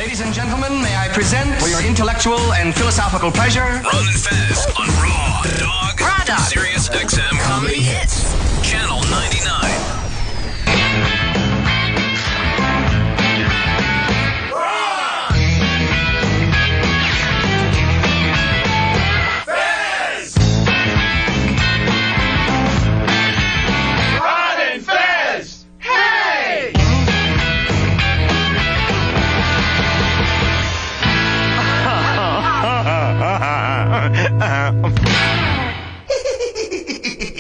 Ladies and gentlemen, may I present for your intellectual and philosophical pleasure, Ron Fez on Raw Dog, Sirius XM Comedy Hits, Channel 99.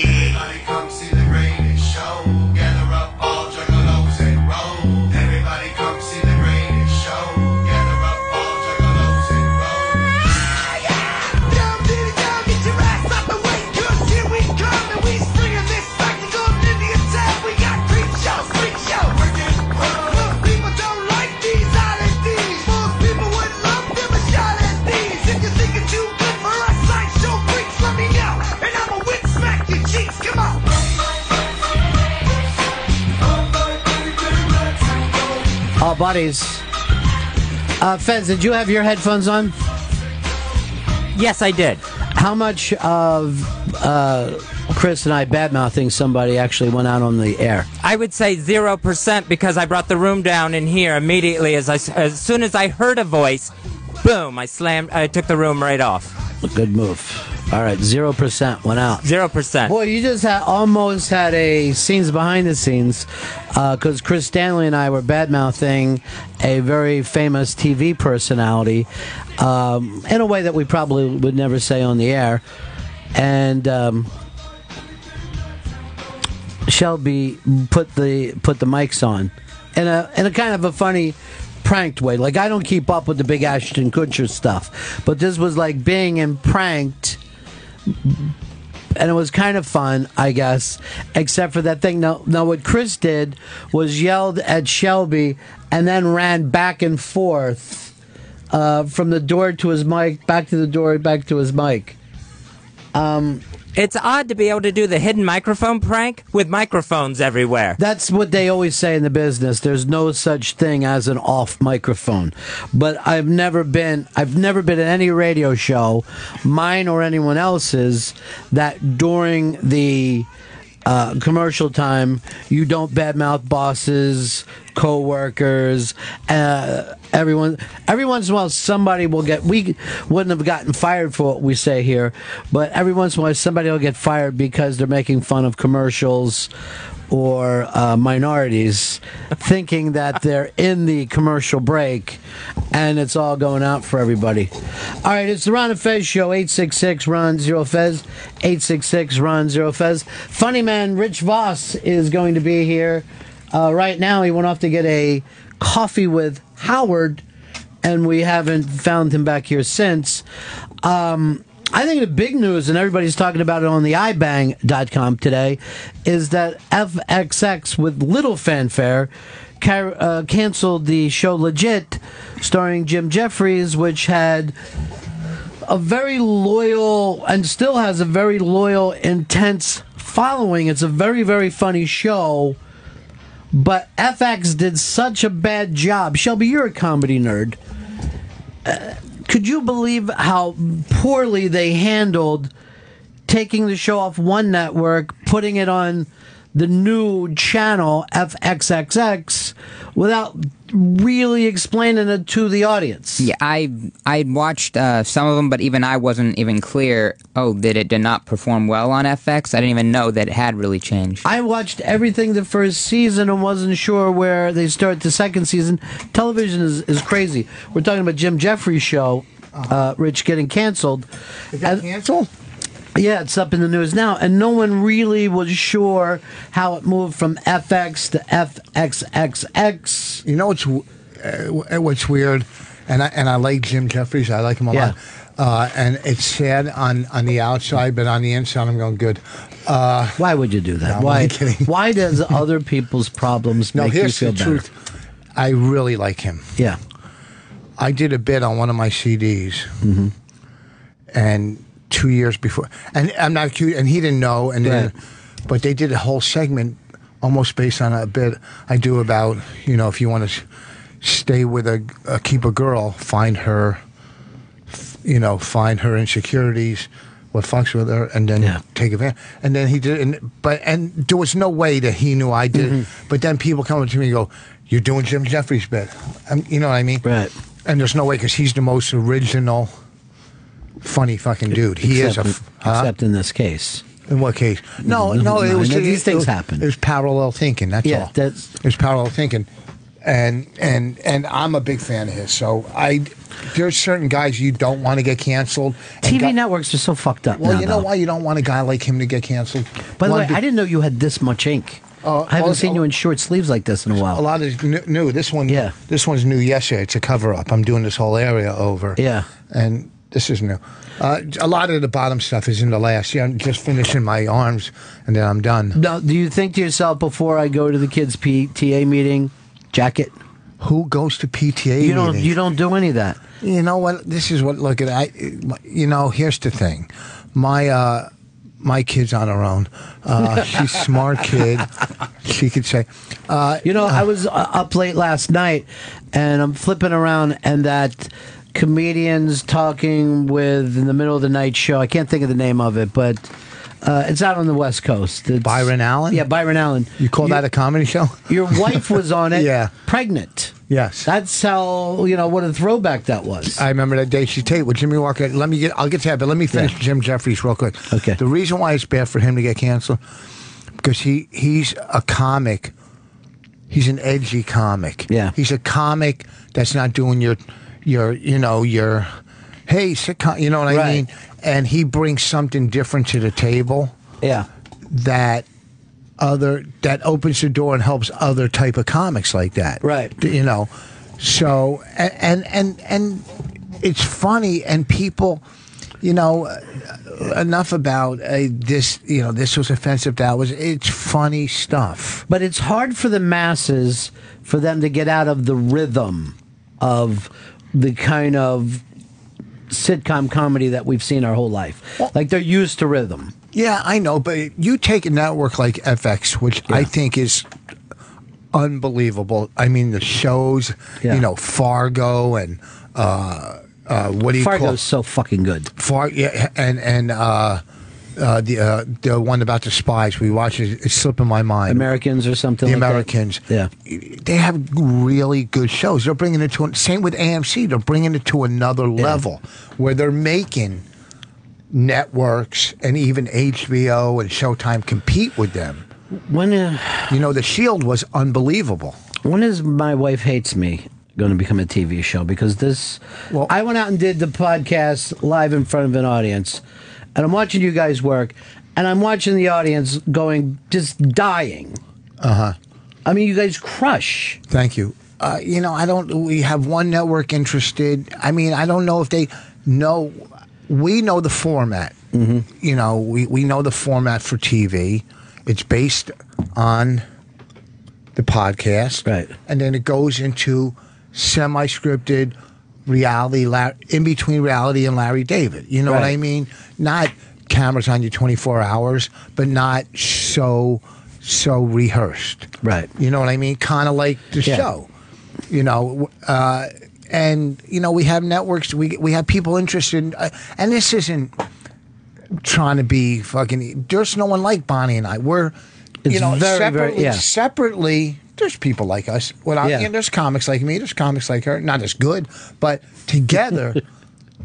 Everybody come see the greatest show. Gather up all juggalos and roll. Everybody come see the greatest show. Gather up all juggalos and roll. Down to the ground, get your ass out the way, 'cause here we come and we springing this spectacle into your town. We got freak show. Most people don't like these oddities. Most people would love them a shot at these. If you think it's too good for us, sideshow freaks, let me know, and I'ma whip smack your cheeks. Come on. All buddies. Fez, did you have your headphones on? Yes, I did. How much of Chris and I bad-mouthing somebody actually went out on the air? I would say 0% because I brought the room down in here immediately as soon as I heard a voice. Boom! I took the room right off. Good move. All right, 0% went out. 0%. Boy, you just almost had a scenes behind the scenes because Chris Stanley and I were bad-mouthing a very famous TV personality in a way that we probably would never say on the air. And Shelby put the mics on in a kind of a funny, pranked way. Like, I don't keep up with the big Ashton Kutcher stuff, but this was like being pranked. And it was kind of fun, I guess, except for that thing. Now, what Chris did was yelled at Shelby and then ran back and forth from the door to his mic, back to the door, back to his mic. It's odd to be able to do the hidden microphone prank with microphones everywhere. That's what they always say in the business. There's no such thing as an off microphone. But I've never been at any radio show, mine or anyone else's, that during the commercial time you don't badmouth bosses, co-workers, everyone. Every once in a while somebody will get, we wouldn't have gotten fired for what we say here, but every once in a while somebody will get fired because they're making fun of commercials or minorities, thinking that they're in the commercial break, and it's all going out for everybody. All right, it's the Ron and Fez Show, 866-RON-0-FEZ, 866-RON-0-FEZ. Funny man Rich Voss is going to be here right now. He went off to get a coffee with Howard, and we haven't found him back here since. I think the big news, and everybody's talking about it on the iBang.com today, is that FXX, with little fanfare, canceled the show Legit, starring Jim Jeffries, which had a very loyal, and still has a very loyal, intense following. It's a very, very funny show, but FX did such a bad job. Shelby, you're a comedy nerd. Could you believe how poorly they handled taking the show off one network, putting it on the new channel, FXXX, without really explaining it to the audience? Yeah, I watched some of them, but even I wasn't even clear, that it did not perform well on FX. I didn't even know that it had really changed. I watched everything the first season and wasn't sure where they start the second season. Television is crazy. We're talking about Jim Jeffries' show, Rich, getting canceled. Is that canceled? Yeah, it's up in the news now, and no one really was sure how it moved from FX to FXXX. You know what's weird, and I like Jim Jeffries. I like him a lot. And it's sad on the outside, but on the inside, I'm going good. Why would you do that? No, I'm kidding. Why does other people's problems make you feel better? Truth. I really like him. Yeah. I did a bit on one of my CDs, and 2 years before, and I'm not cute, and he didn't know, and then, but they did a whole segment almost based on a bit I do about, if you want to stay with keep a girl, find her, find her insecurities, what fucks with her, and then take advantage. And then he did, and there was no way that he knew I did it. But then people come up to me and go, "You're doing Jim Jeffries' bit," you know what I mean? Right. And there's no way, because he's the most original, funny fucking dude. Except in this case. In what case? No, it was these things happen. It was parallel thinking. That's all. It was parallel thinking, and I'm a big fan of his. So there's certain guys you don't want to get canceled. TV networks are so fucked up. Well, now, you know why you don't want a guy like him to get canceled? By the way, I didn't know you had this much ink. I haven't seen you in short sleeves like this in a while. A lot is new. This one's new yesterday. It's a cover up. I'm doing this whole area over. Yeah, and this is new. A lot of the bottom stuff is in the last. I'm just finishing my arms, and then I'm done. Now, do you think to yourself, before I go to the kids' PTA meeting, jacket? Who goes to PTA meetings? You don't do any of that. You know what? This is what. Look at here's the thing. My kid's on her own. She's a smart kid. She could say. I was up late last night, and I'm flipping around, and that comedians talking with in the middle of the night show. I can't think of the name of it, but it's out on the West Coast. It's, Byron Allen? Yeah, Byron Allen. You call that a comedy show? Your wife was on it. Yeah. Pregnant. Yes. That's how, what a throwback that was. I remember that day she taped with Jimmy Walker. I'll get to that, but let me finish Jim Jeffries real quick. Okay. The reason why it's bad for him to get canceled, because he's a comic. He's an edgy comic. Yeah. He's a comic that's not doing your hey, sitcom, you know what I mean? And he brings something different to the table. Yeah. That opens the door and helps other type of comics like that. Right. So and it's funny, and people, enough about this, this was offensive, it's funny stuff. But it's hard for the masses for them to get out of the rhythm of the kind of sitcom comedy that we've seen our whole life. Like, they're used to rhythm. Yeah, I know, but you take a network like FX, which I think is unbelievable. I mean, the shows, Fargo and what do you call it? Fargo's so fucking good. And the one about the spies we watch, it's slipping my mind. Americans or something the like Americans. that. Yeah. They have really good shows. They're bringing it to, same with AMC, they're bringing it to another level where they're making networks and even HBO and Showtime compete with them. When The Shield was unbelievable. When is My Wife Hates Me going to become a TV show? Because I went out and did the podcast live in front of an audience, and I'm watching you guys work, and I'm watching the audience just dying. Uh-huh. I mean, you guys crush. Thank you. We have one network interested. I mean, I don't know if they know. We know the format. Mm-hmm. We know the format for TV. It's based on the podcast. Right. And then it goes into semi-scripted reality, in between reality and Larry David. You know what I mean? Not cameras on you 24 hours, but not so rehearsed. Right. You know what I mean? Kind of like the show. And we have networks. We have people interested in, and this isn't trying to be fucking. There's no one like Bonnie and I. We're separately. There's people like us. There's comics like me. There's comics like her. Not as good, but together,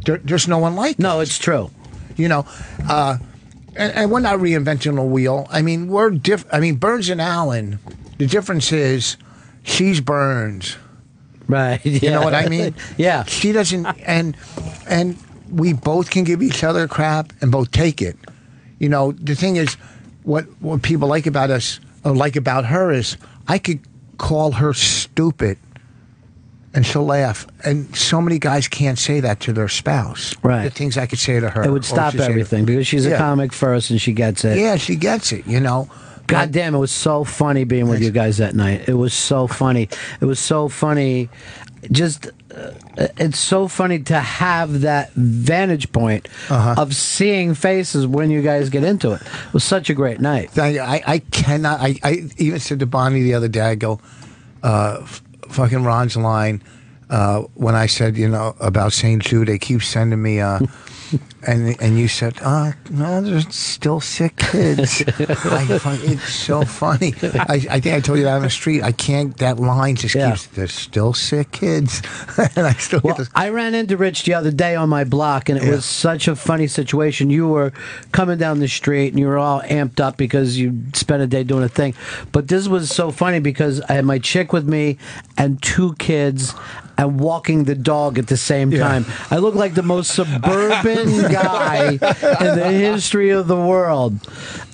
there's no one like. No, us. It's true. And we're not reinventing the wheel. I mean, we're different. I mean, Burns and Allen. The difference is, she's Burns. Right. Yeah. You know what I mean? Yeah. She doesn't, and we both can give each other crap and both take it. The thing is, what people like about us or like about her is, I could call her stupid and she'll laugh. And so many guys can't say that to their spouse. Right. The things I could say to her. It would stop everything because she's a comic first and she gets it. Yeah, she gets it, God damn, it was so funny being with you guys that night. It was so funny. It was so funny. Just, it's so funny to have that vantage point of seeing faces when you guys get into it. It was such a great night. Thank you. I cannot. I even said to Bonnie the other day, I go, fucking Ron's line when I said, about St. Jude. They keep sending me, and you said, no, there's still sick kids. It's so funny. I think I told you that on the street. That line just keeps, there's still sick kids. And I still get this. I ran into Rich the other day on my block, and it was such a funny situation. You were coming down the street, and you were all amped up because you spent a day doing a thing. But this was so funny because I had my chick with me and 2 kids and walking the dog at the same time. I look like the most suburban guy in the history of the world.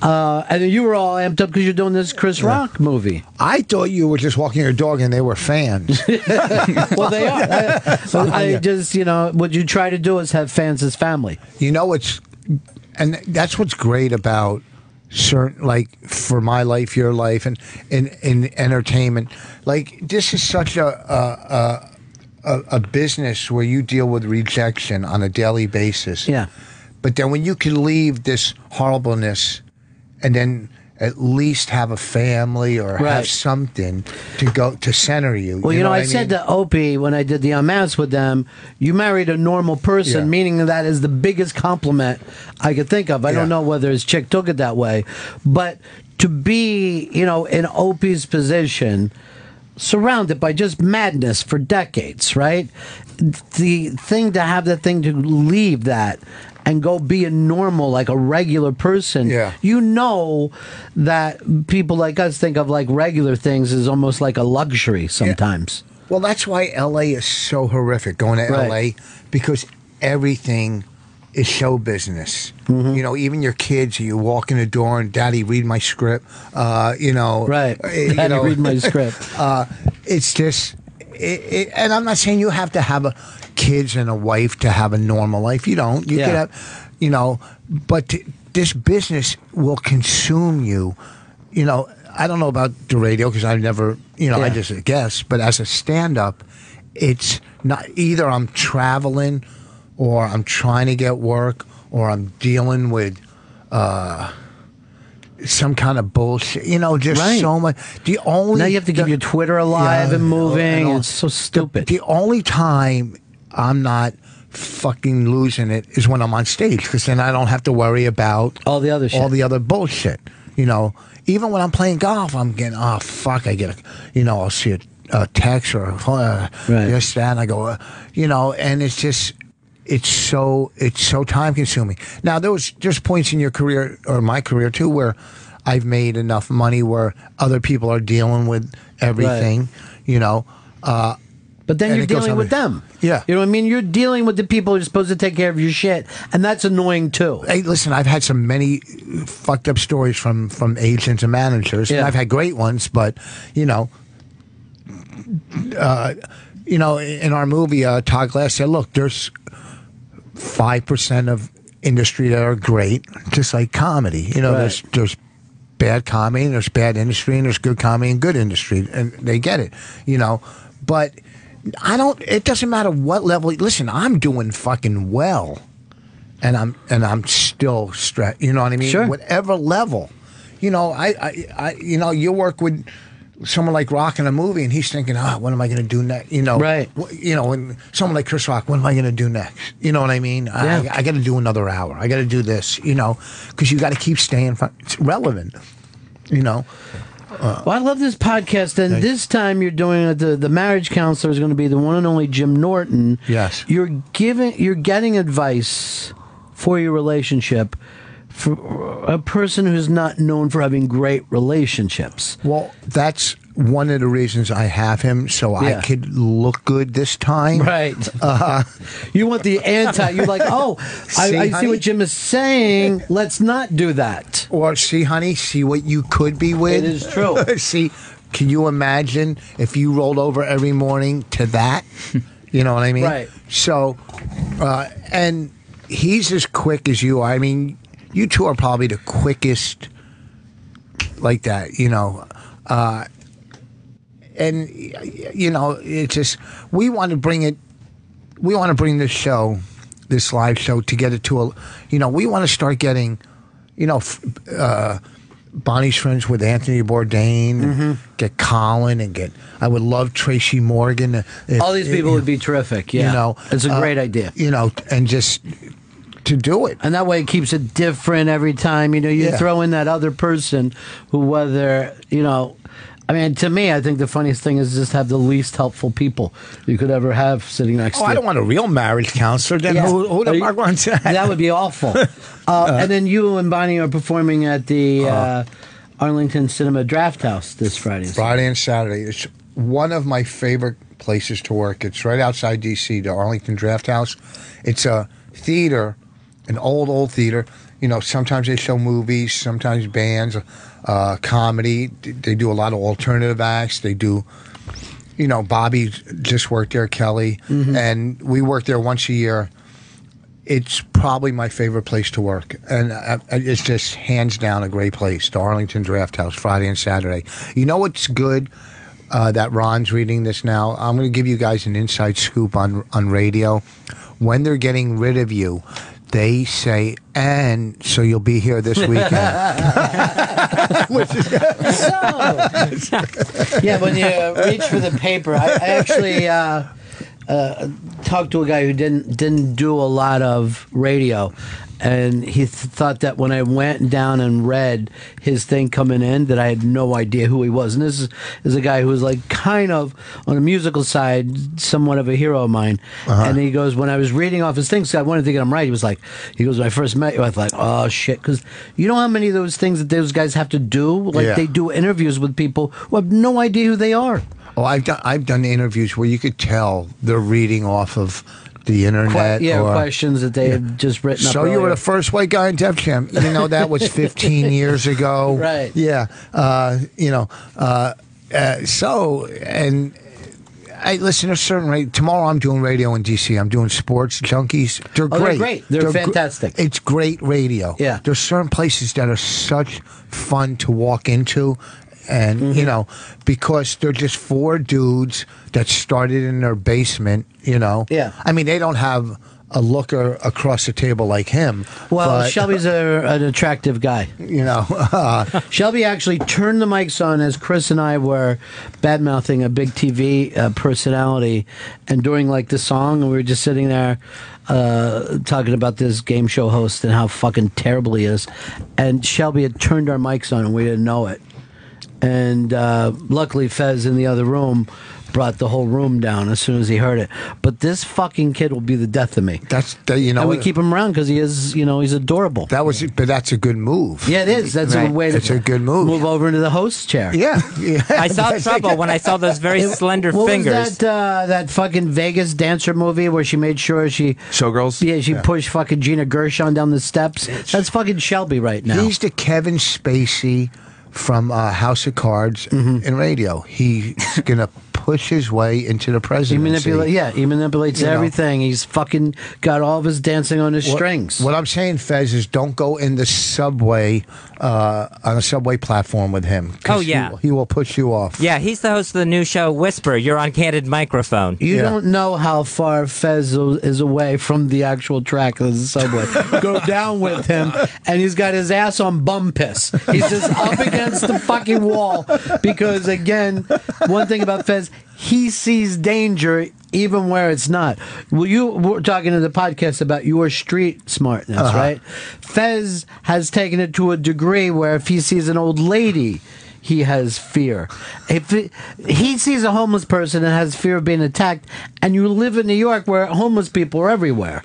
And you were all amped up because you're doing this Chris Rock movie. I thought you were just walking your dog and they were fans. Well, they are. I just, what you try to do is have fans as family. And that's what's great about certain, like, for my life, your life, and in entertainment. Like, this is such a business where you deal with rejection on a daily basis. Yeah. But then when you can leave this horribleness and then at least have a family or have something to go to center you. Well, I said to Opie when I did the Unmasked with them, you married a normal person, meaning that is the biggest compliment I could think of. I don't know whether his chick took it that way. But to be, in Opie's position, surrounded by just madness for decades, right? The thing to have that thing to leave that and go be a normal, like a regular person. You know that people like us think of like regular things as almost like a luxury sometimes. Well, that's why L.A. is so horrific, going to L.A., because everything is show business. Even your kids, you walk in the door and, Daddy, read my script. Daddy, read my script. It's just, and I'm not saying you have to have kids and a wife to have a normal life. You don't. You could have, but this business will consume you. I don't know about the radio because I've never, I just guess, but as a stand-up, it's not, either I'm traveling or I'm trying to get work, or I'm dealing with some kind of bullshit. So much. Now you have to keep your Twitter alive and moving. It's so stupid. The only time I'm not fucking losing it is when I'm on stage, because then I don't have to worry about all the other shit. All the other bullshit. Even when I'm playing golf, I'm getting, fuck, I get I'll see a text or this, that, and I go, and it's just, it's so time consuming. Now there's points in your career, or my career too, where I've made enough money where other people are dealing with everything, but then you're dealing with them. Yeah. You know what I mean? You're dealing with the people who are supposed to take care of your shit, and that's annoying too. Hey, listen, I've had many fucked up stories from agents and managers, and I've had great ones, but in our movie, Todd Glass said, look, there's 5% of industry that are great, just like comedy. There's bad comedy, and there's bad industry, and there's good comedy and good industry, and they get it. But it doesn't matter what level. Listen, I'm doing fucking well, and I'm still stressed. You know what I mean? Sure. Whatever level. I you work with someone like Rock in a movie, and he's thinking, what am I going to do next? Right. And someone like Chris Rock, what am I going to do next? You know what I mean? Yeah. I got to do another hour. I got to do this, because you got to keep staying relevant, Well, I love this podcast, and this time you're doing it. The marriage counselor is going to be the one and only Jim Norton. Yes. You're getting advice for your relationship for a person who's not known for having great relationships. Well, that's one of the reasons I have him, so I could look good this time. Right. You want the anti. You're like, I see what Jim is saying. Let's not do that. Or see, honey, see what you could be with. It is true. See, can you imagine if you rolled over every morning to that? You know what I mean? Right. So, and he's as quick as you are. I mean, you two are probably the quickest like that, and it's just, we want to bring this show, this live show, to get it to we want to start getting, Bonnie's friends with Anthony Bourdain, and get Colin, and I would love Tracy Morgan. All these people would be terrific. Yeah, You know, it's a great idea. You know, and just to do it. And that way it keeps it different every time. You know, you throw in that other person who, whether, you know, I mean, to me, I think the funniest thing is just have the least helpful people you could ever have sitting next to you. I don't want a real marriage counselor. Then who the fuck wants that? That would be awful. And then you and Bonnie are performing at the Arlington Cinema Draft House this Friday. Friday and Saturday. It's one of my favorite places to work. It's right outside D.C., the Arlington Draft House. It's a theater, an old theater. You know, sometimes they show movies, sometimes bands, comedy. They do a lot of alternative acts. They do, you know, Bobby just worked there, Kelly, and we work there once a year. It's probably my favorite place to work, and it's just hands down a great place. The Arlington Draft House, Friday and Saturday. You know what's good? That Ron's reading this now. I'm going to give you guys an inside scoop on radio. When they're getting rid of you, they say, and so you'll be here this weekend. Yeah, when you reach for the paper, I actually talked to a guy who didn't do a lot of radio, and he thought that when I went down and read his thing coming in, that I had no idea who he was. And this is a guy who was like kind of on the musical side, somewhat of a hero of mine. And he goes, when I was reading off his things, I wanted to get him right. He goes, when I first met you, I was like, oh shit, because you know how many of those things that those guys have to do? Like they do interviews with people who have no idea who they are. Oh, I've done interviews where you could tell they're reading off of the internet. Questions that they had just written up. So you were the first white guy in Def Jam. You know, that was 15 years ago. Right. Yeah. You know, so, and I listen to a certain radio. Tomorrow I'm doing radio in D.C. I'm doing Sports Junkies. They're great. They're great. They're fantastic. It's great radio. Yeah. There's certain places that are such fun to walk into. And, you know, because they're just four dudes that started in their basement, you know. Yeah. I mean, they don't have a looker across the table like him. Well, but, Shelby's an attractive guy. You know. Shelby actually turned the mics on as Chris and I were bad-mouthing a big TV personality. And during, like, the song, we were just sitting there talking about this game show host and how fucking terrible he is. And Shelby had turned our mics on and we didn't know it. And luckily, Fez in the other room brought the whole room down as soon as he heard it. But this fucking kid will be the death of me. You know, and we keep him around because he is, you know, he's adorable. But that's a good move. Yeah, it is. That's a way to. It's a good move. Move over into the host chair. Yeah. I saw trouble when I saw those very slender fingers. Was that fucking Vegas dancer movie where she made sure she Showgirls? Yeah, she pushed fucking Gina Gershon down the steps. That's fucking Shelby right now. He's the Kevin Spacey from House of Cards in radio. He's gonna push his way into the presidency. He manipulates everything. He's fucking got all of his dancing on his strings. What I'm saying, Fez, is don't go in the subway on a subway platform with him. Oh, yeah. He will push you off. Yeah, he's the host of the new show Whisper. You're on Candid Microphone. You don't know how far Fez is away from the actual track of the subway. Go down with him, and he's got his ass on bum piss. He's just up against the fucking wall because, again, one thing about Fez, he sees danger even where it's not. Well, you were talking in the podcast about your street smartness, right? Fez has taken it to a degree where if he sees an old lady, he has fear. If he sees a homeless person and has fear of being attacked, and you live in New York where homeless people are everywhere.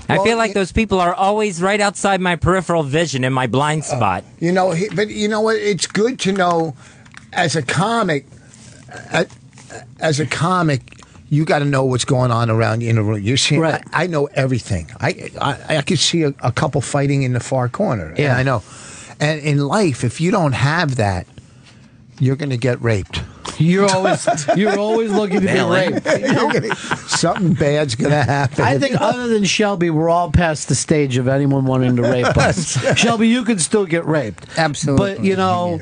I feel like those people are always right outside my peripheral vision in my blind spot. You know, but you know what? It's good to know as a comic. As a comic, you got to know what's going on around you in a room. You're seeing. Right. I know everything. I could see a couple fighting in the far corner. Yeah, I know. And in life, if you don't have that, you're going to get raped. You're always looking to be raped. Something bad's going to happen. I think other than Shelby, we're all past the stage of anyone wanting to rape us. Shelby, you could still get raped. Absolutely. But, you know,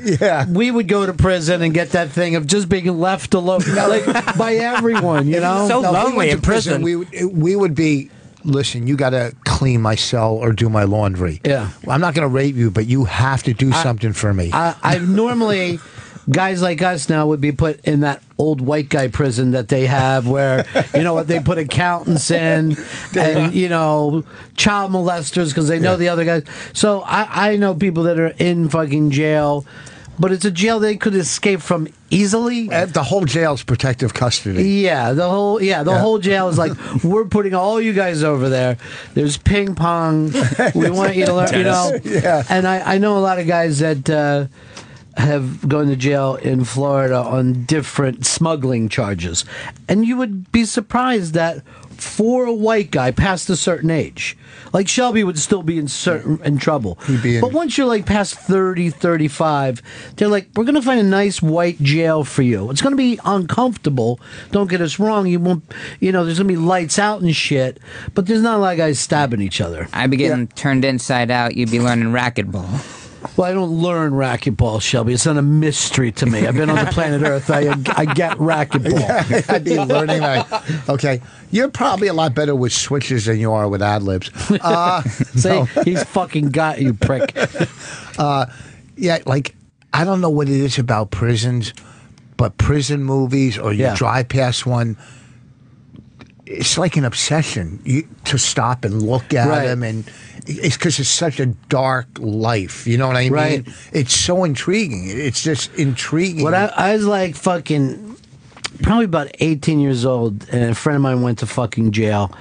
we would go to prison and get that thing of just being left alone like, by everyone, you know? So lonely we went in to prison. We would be, listen, you got to clean my cell or do my laundry. Yeah. I'm not going to rape you, but you have to do something for me. I normally, guys like us now would be put in that old white guy prison that they have where, you know what, they put accountants in and, you know, child molesters because they know the other guys. So I know people that are in fucking jail, but it's a jail they could escape from easily. The whole jail's protective custody. Yeah, the whole jail is like, we're putting all you guys over there. There's ping pong. We want you to learn, you know. Yeah. And I know a lot of guys that have gone to jail in Florida on different smuggling charges. And you would be surprised that for a white guy past a certain age, like Shelby would still be in trouble. But once you're like past 30, 35, they're like, we're going to find a nice white jail for you. It's going to be uncomfortable. Don't get us wrong. You won't, you know, there's going to be lights out and shit, but there's not a lot of guys stabbing each other. I'd be getting turned inside out. You'd be learning racquetball. Well, I don't learn racquetball, Shelby. It's not a mystery to me. I've been on the planet Earth. I get racquetball. I'd be learning. Okay. You're probably a lot better with switches than you are with ad-libs. See, he's fucking got you, prick. Yeah, like, I don't know what it is about prisons, but prison movies, or you drive past one, it's like an obsession to stop and look at them, and it's because it's such a dark life. You know what I mean? Right. It's so intriguing. It's just intriguing. When I was like fucking probably about 18 years old, and a friend of mine went to fucking jail.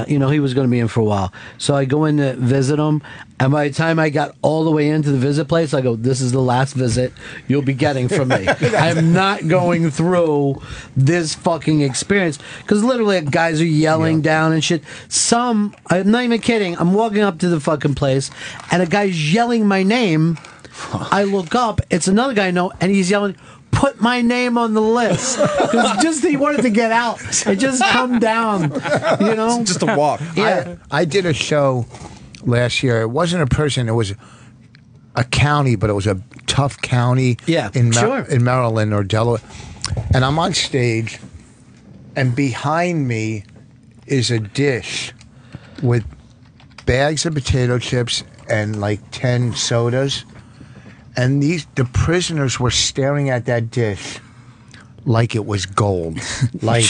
You know, he was going to be in for a while. So I go in to visit him, and by the time I got all the way into the visit place, I go, this is the last visit you'll be getting from me. I'm not going through this fucking experience. Because literally, guys are yelling down and shit. I'm not even kidding, I'm walking up to the fucking place, and a guy's yelling my name. I look up, it's another guy I know, and he's yelling, put my name on the list. Because just he wanted to get out and just come down, you know? Just a walk. Yeah. I did a show last year. It wasn't a person. It was a county, but it was a tough county in Maryland or Delaware. And I'm on stage, and behind me is a dish with bags of potato chips and like 10 sodas. And the prisoners were staring at that dish like it was gold. Like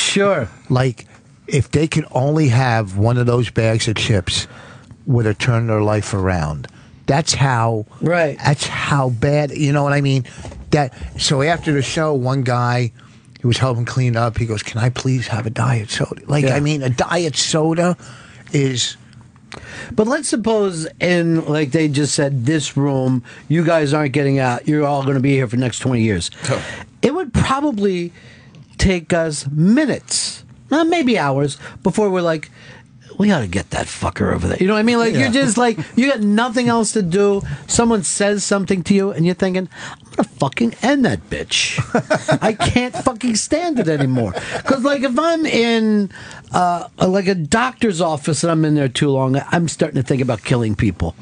like if they could only have one of those bags of chips, would have turned their life around. That's how That's how bad. You know what I mean? So after the show, one guy who was helping clean up, he goes, "Can I please have a diet soda?" Like I mean, a diet soda is. But let's suppose in, like they just said, this room, you guys aren't getting out. You're all going to be here for the next 20 years. Oh. It would probably take us minutes, maybe hours, before we're like, we got to get that fucker over there. You know what I mean? Like, you're just like, you got nothing else to do. Someone says something to you, and you're thinking, I'm going to fucking end that bitch. I can't fucking stand it anymore. Because, like, if I'm in, like, a doctor's office and I'm in there too long, I'm starting to think about killing people.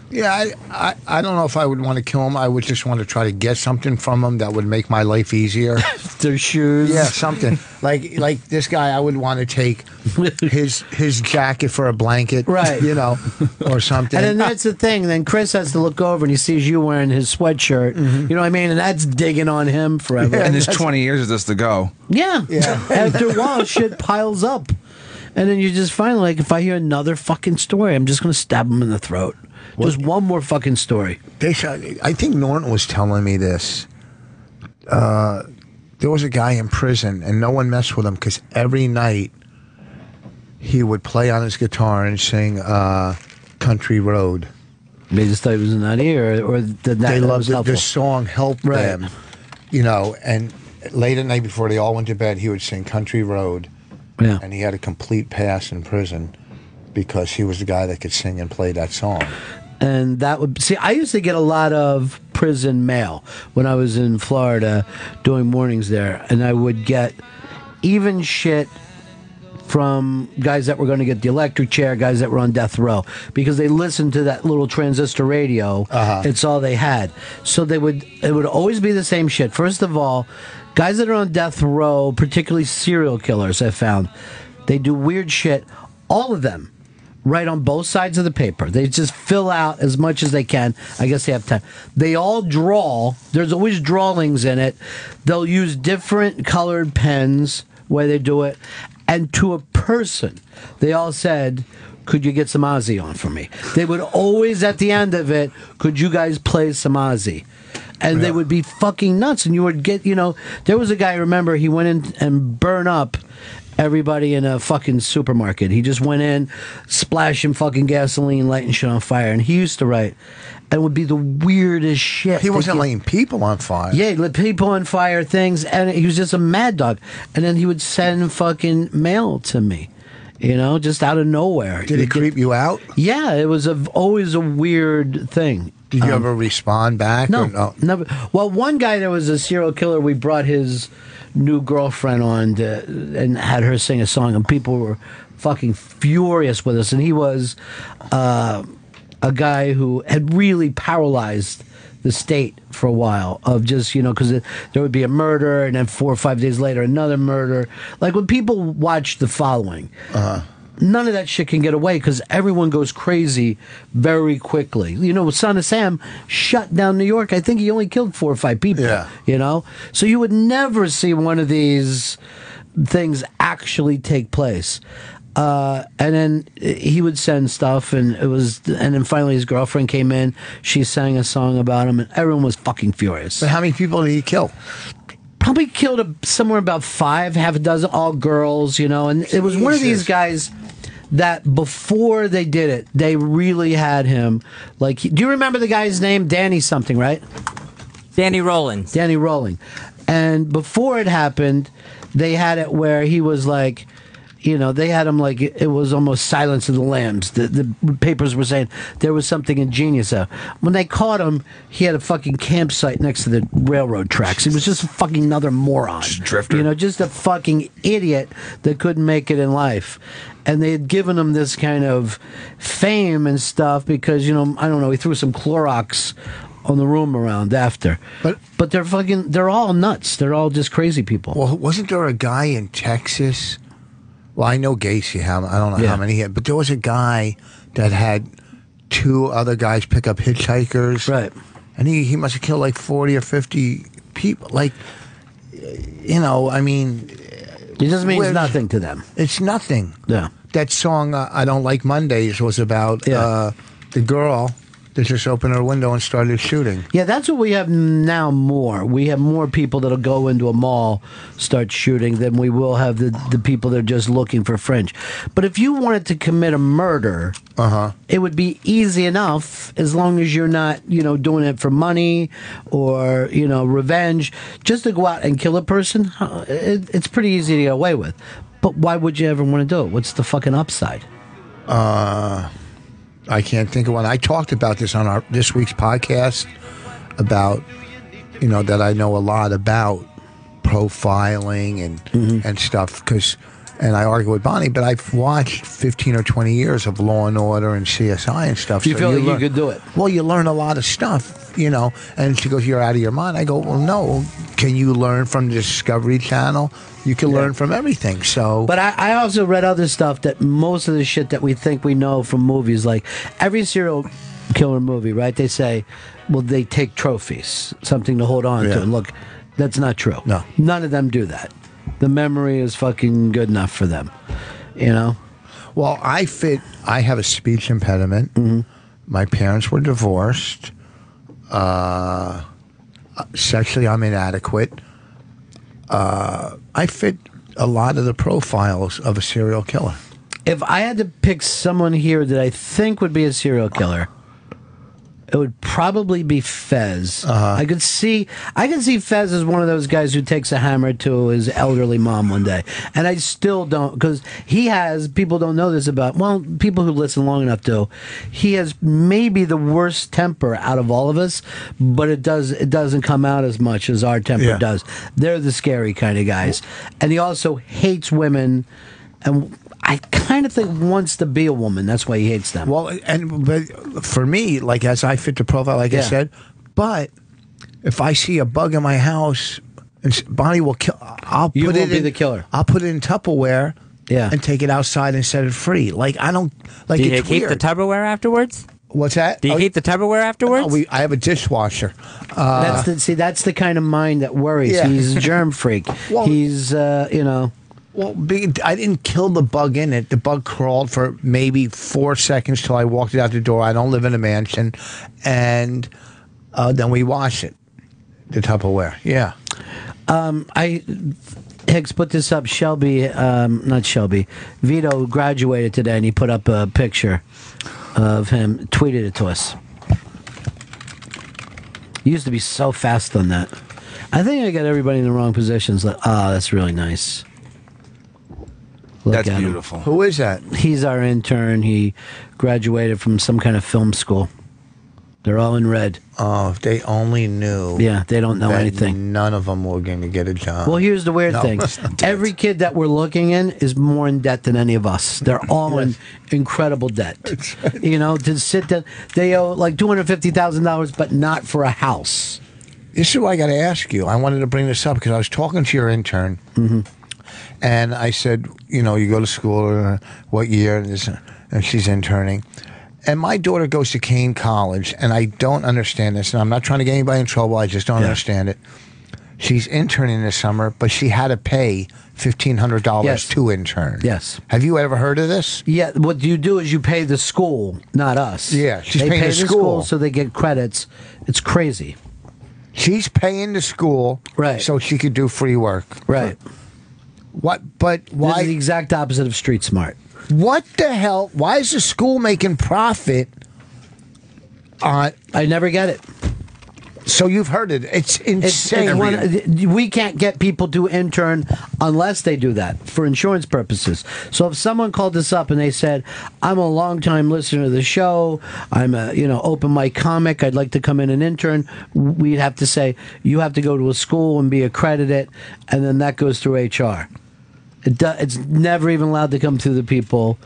Yeah, I don't know if I would want to kill him. I would just want to try to get something from him that would make my life easier. Their shoes. Yeah, something. Like this guy, I would want to take his jacket for a blanket. Right. You know, or something. And then that's the thing. Then Chris has to look over and he sees you wearing his sweatshirt. You know what I mean? And that's digging on him forever. Yeah, and there's 20 years of this to go. Yeah. After a while, shit piles up. And then you just find, like, if I hear another fucking story, I'm just going to stab him in the throat. Just one more fucking story. I think Norton was telling me this. There was a guy in prison, and no one messed with him because every night he would play on his guitar and sing Country Road. They just thought he was in that ear, or they loved it. The song helped them, you know. And late at night before they all went to bed, he would sing Country Road. Yeah. And he had a complete pass in prison because he was the guy that could sing and play that song. And that would see. I used to get a lot of prison mail when I was in Florida doing mornings there, and I would get even shit from guys that were going to get the electric chair, guys that were on death row, because they listened to that little transistor radio. It's all they had. So it would always be the same shit. First of all, guys that are on death row, particularly serial killers, I found, they do weird shit. All of them write on both sides of the paper. They just fill out as much as they can. I guess they have time. They all draw. There's always drawings in it. They'll use different colored pens where they do it. And to a person, they all said, could you get some Ozzy on for me? They would always, at the end of it, could you guys play some Ozzy? And they would be fucking nuts. And you would get, there was a guy, remember, he went in and burned up everybody in a fucking supermarket. He just went in, splashing fucking gasoline, lighting shit on fire. And he used to write, and it would be the weirdest shit. He wasn't lighting people on fire. Yeah, he lit people on fire, things, and he was just a mad dog. And then he would send fucking mail to me, just out of nowhere. Did it creep you out? Yeah, it was always a weird thing. Did you ever respond back? No, or no, never. Well, one guy, there was a serial killer. We brought his new girlfriend on and had her sing a song, and people were fucking furious with us. And he was a guy who had really paralyzed the state for a while of just, because there would be a murder, and then 4 or 5 days later, another murder. Like when people watch The Following, none of that shit can get away because everyone goes crazy very quickly. Son of Sam shut down New York. I think he only killed 4 or 5 people. Yeah. So you would never see one of these things actually take place. And then he would send stuff, and then finally his girlfriend came in. She sang a song about him, and everyone was fucking furious. But how many people did he kill? Probably killed somewhere about 5, half a dozen, all girls, and it was one of these guys that before they did it, they really had him. Like, do you remember the guy's name? Danny something, right? Danny Rollins. Danny Rolling. And before it happened, they had it where he was like, they had him like it was almost Silence of the Lambs. The papers were saying there was something ingenious there. When they caught him, he had a fucking campsite next to the railroad tracks. He was just a fucking another moron. Just a drifter. Just a fucking idiot that couldn't make it in life. And they had given him this kind of fame and stuff because, I don't know, he threw some Clorox on the room around after. But they're all nuts. They're all just crazy people. Well, wasn't there a guy in Texas? Well, I know Gacy. I don't know how many he had, but there was a guy that had 2 other guys pick up hitchhikers. Right. And he must have killed like 40 or 50 people. Like, I mean... It just means nothing to them. It's nothing. Yeah. That song, I Don't Like Mondays, was about the girl that just opened her window and started shooting. Yeah, that's what we have now more. We have more people that'll go into a mall, start shooting, than we will have the people that are just looking for fringe. But if you wanted to commit a murder, it would be easy enough as long as you're not, doing it for money or, revenge. Just to go out and kill a person, it's pretty easy to get away with. But why would you ever want to do it? What's the fucking upside? I can't think of one. I talked about this on this week's podcast about, that I know a lot about profiling and stuff and I argue with Bonnie, but I've watched 15 or 20 years of Law and Order and CSI and stuff. You feel like you could do it? Well, you learn a lot of stuff, and she goes, you're out of your mind. I go, well, no. Can you learn from the Discovery Channel? You can learn from everything. So, but I also read other stuff that most of the shit that we think we know from movies, like every serial killer movie, right? They say, well, they take trophies, something to hold on to. And look, that's not true. No. None of them do that. The memory is fucking good enough for them, Well, I have a speech impediment. My parents were divorced. Sexually, I'm inadequate. I fit a lot of the profiles of a serial killer. If I had to pick someone here that I think would be a serial killer, it would probably be Fez. I could see Fez as one of those guys who takes a hammer to his elderly mom one day. And I still don't, because people don't know this about, well, people who listen long enough do. He has maybe the worst temper out of all of us, but it doesn't come out as much as our temper does. They're the scary kind of guys. And he also hates women, and I kind of think wants to be a woman. That's why he hates them. Well, but for me, like as I fit the profile, like I said, but if I see a bug in my house, and Bonnie will kill. You won't be the killer. I'll put it in Tupperware Yeah. and take it outside and set it free. Like I don't like. Do you it's keep weird. the Tupperware afterwards? What's that? Do you keep the Tupperware afterwards? No, I have a dishwasher. That's the kind of mind that worries. Yeah. He's a germ freak. Well- He's Well, I didn't kill the bug in it. The bug crawled for maybe 4 seconds till I walked it out the door. I don't live in a mansion, and then we wash it. The Tupperware, yeah. Hicks put this up. Not Shelby. Vito graduated today, and he put up a picture of him. Tweeted it to us. He used to be so fast on that. I think I got everybody in the wrong positions. Like, that's really nice. Look That's at him. beautiful. Who is that? He's our intern. He graduated from some kind of film school. They're all in red. Oh, if they only knew. Yeah, they don't know that anything. None of them were going to get a job. Well, here's the weird No, thing. it's not. Every kid that we're looking in is more in debt than any of us. They're all in incredible debt. You know, to sit down, they owe like $250,000, but not for a house. This is what I got to ask you. I wanted to bring this up because I was talking to your intern, and I said, you know, you go to school, what year? And she's interning. And my daughter goes to Kane College, and I don't understand this, and I'm not trying to get anybody in trouble. I just don't understand it. She's interning this summer, but she had to pay $1,500 Yes. to intern. Yes. Have you ever heard of this? Yeah, what you do is you pay the school, not us. Yeah, she's they paying pay the the school. so they get credits. It's crazy. She's paying the school, Right. so she could do free work. Right. What? But This is the why? exact opposite of street smart. What the hell? Why is the school making profit on? I never get it. So you've heard it. It's insane. We can't get people to intern unless they do that for insurance purposes. So if someone called us up and they said, "I'm a longtime listener to the show. I'm a open mic comic. I'd like to come in and intern," we'd have to say you have to go to a school and be accredited, and then that goes through HR. It's never even allowed to come through the people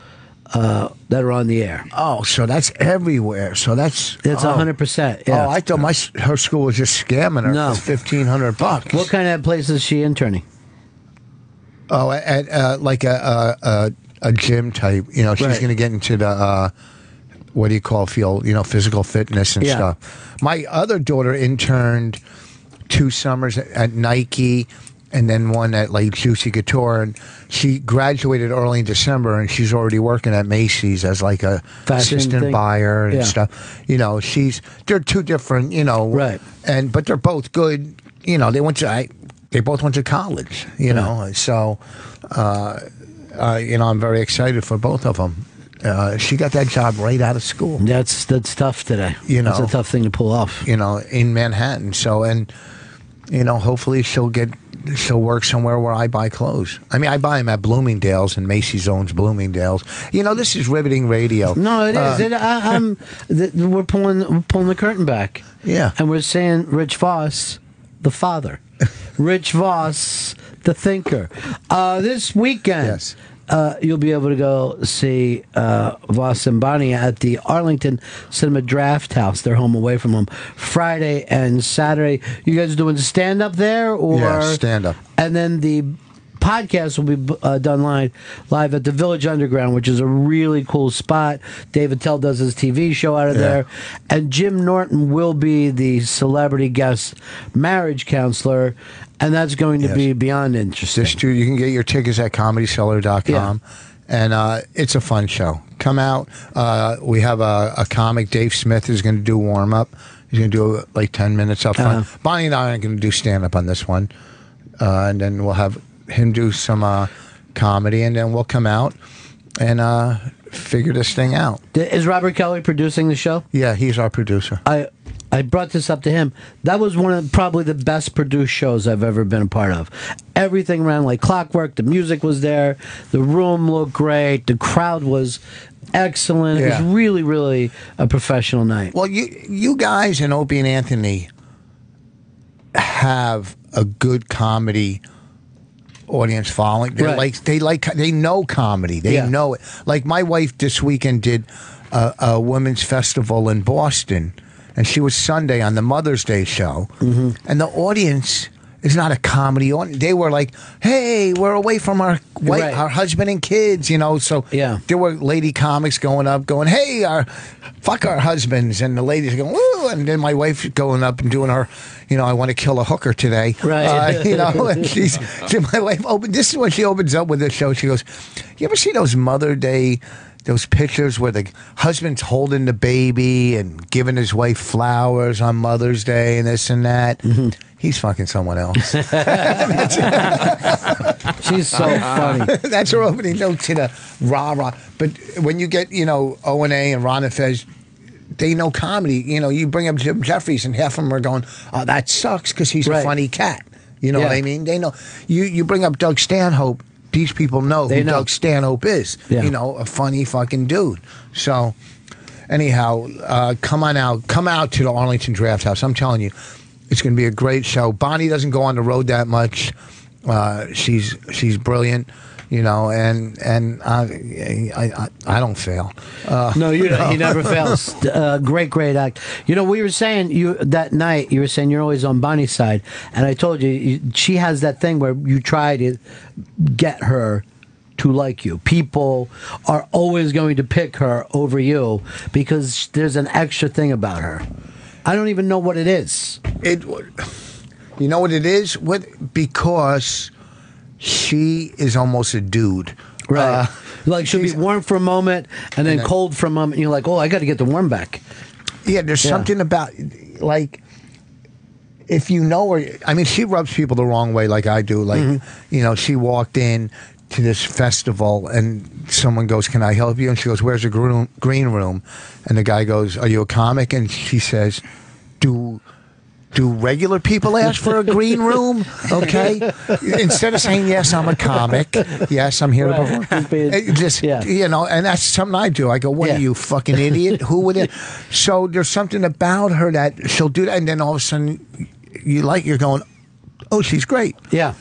that are on the air. Oh, so that's everywhere. So that's It's 100%. Yeah. Oh, I thought her school was just scamming her No. for $1,500. What kind of place is she interning? Oh, at like a gym type. You know, she's Right. going to get into the what do you call field? You know, physical fitness and Yeah. stuff. My other daughter interned 2 summers at Nike. And then one at like Juicy Couture, and she graduated early in December, and she's already working at Macy's as like a Fashion assistant thing? buyer and Yeah. stuff. You know, they're two different, Right. but they're both good. You know, they both went to college. You know, so I'm very excited for both of them. She got that job right out of school. That's tough today. You know. That's a tough thing to pull off. You know, in Manhattan. So hopefully she'll work somewhere where I buy clothes. I mean, I buy them at Bloomingdale's, and Macy's owns Bloomingdale's. You know, this is riveting radio. No, it is. We're pulling the curtain back. Yeah. And we're saying Rich Voss, the father. Rich Voss, the thinker. This weekend, Yes. you'll be able to go see Voss and Bonnie at the Arlington Cinema Draft House. They're home away from home. Friday and Saturday. You guys doing stand-up there? Or Yeah, stand-up. And then the podcast will be done live at the Village Underground, which is a really cool spot. David Tell does his TV show out of there. And Jim Norton will be the celebrity guest marriage counselor, and that's going to be beyond interesting. You can get your tickets at comedyseller.com. And it's a fun show. Come out. We have a comic, Dave Smith, is going to do warm-up. He's going to do like 10 minutes up front. Bonnie and I are going to do stand-up on this one. And then we'll have him do some comedy, and then we'll come out and figure this thing out. Is Robert Kelly producing the show? Yeah, he's our producer. I brought this up to him. That was one of probably the best produced shows I've ever been a part of. Everything ran like clockwork. The music was there. The room looked great. The crowd was excellent. It was really, really a professional night. Well, you guys and Opie and Anthony have a good comedy audience following. They know comedy. They know it. Like my wife this weekend did a women's festival in Boston, and she was Sunday on the Mother's Day show, and the audience It's not a comedy. They were like, "Hey, we're away from our Right. our husband and kids," you know. So Yeah. there were lady comics going up, going, "Hey, fuck our husbands," and the ladies going, "Woo!" And then my wife going up and doing her, you know, "I want to kill a hooker today," Right. you know. And my wife opened. This is when she opens up with this show. She goes, "You ever see those Mother Day?" Those pictures where the husband's holding the baby and giving his wife flowers on Mother's Day and this and that. Mm-hmm. He's fucking someone else. She's so funny. That's her opening note to the rah-rah. But when you get, you know, O&A and Ron Fez, they know comedy. You know, you bring up Jim Jeffries and half of them are going, "Oh, that sucks," because he's a funny cat. You know what I mean? They know. You bring up Doug Stanhope. These people know who Doug Stanhope is. Yeah. You know, a funny fucking dude. So, anyhow, come out to the Arlington Draft House. I'm telling you, it's going to be a great show. Bonnie doesn't go on the road that much. She's brilliant, you know, and I don't fail. No, he never fails. Great act. You know, we were saying that night. You were saying you're always on Bonnie's side, and I told you she has that thing where you try to get her to like you. People are always going to pick her over you because there's an extra thing about her. I don't even know what it is. You know what it is? Because she is almost a dude. Right. Like she'll be warm for a moment and then cold for a moment. And you're like, oh, I got to get the warm back. Yeah, there's something about, like, if you know her, I mean, she rubs people the wrong way like I do. Like, you know, she walked in to this festival and someone goes, "Can I help you?" And she goes, "Where's the green room?" And the guy goes, "Are you a comic?" And she says, Do regular people ask for a green room? Okay. Instead of saying, "Yes, I'm a comic. Yes, I'm here to perform." Just, you know, and that's something I do. I go, "What are you, fucking idiot? Who would it?" So there's something about her that she'll do that. And then all of a sudden you're going, "Oh, she's great." Yeah.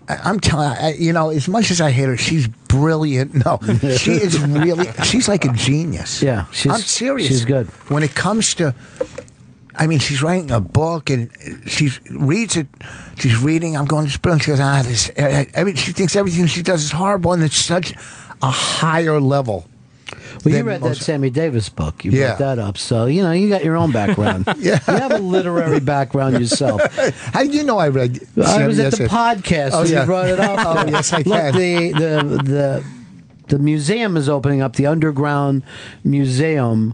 I'm telling you, know, as much as I hate her, she's brilliant. No, she is really, she's like a genius. Yeah. I'm serious. She's good. When it comes to, I mean, she's writing a book and she reads it. She's reading. I'm going, "It's brilliant." She goes, she thinks everything she does is horrible, and it's such a higher level. Well, you read that Sammy Davis book. You brought that up. So, you know, you got your own background. You have a literary background yourself. How did you know I read I was at the podcast when you brought it up. Oh, yes, I Look, can. the museum is opening up, the Underground Museum,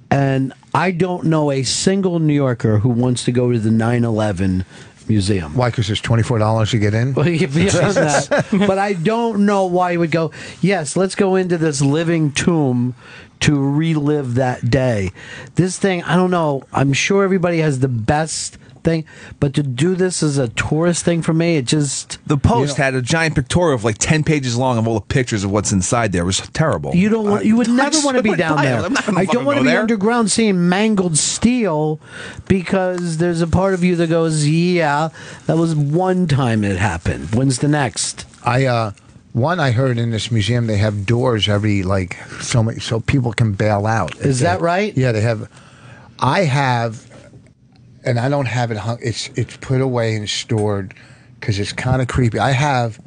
and I don't know a single New Yorker who wants to go to the 9/11 museum. Why? Because it's $24 to get in? Well, beyond that. But I don't know why you would go, yes, let's go into this living tomb to relive that day. This thing, I don't know. I'm sure everybody has the best thing, but to do this as a tourist thing for me, it just... The Post had a giant pictorial of like 10 pages long of all the pictures of what's inside there. It was terrible. You don't want, you would never want to be down there. I don't want to be underground seeing mangled steel because there's a part of you that goes, yeah, that was one time it happened. When's the next? I heard in this museum they have doors every like so people can bail out. Is that right? Yeah, they have. I have, and I don't have it hung. It's put away and stored because it's kind of creepy. I have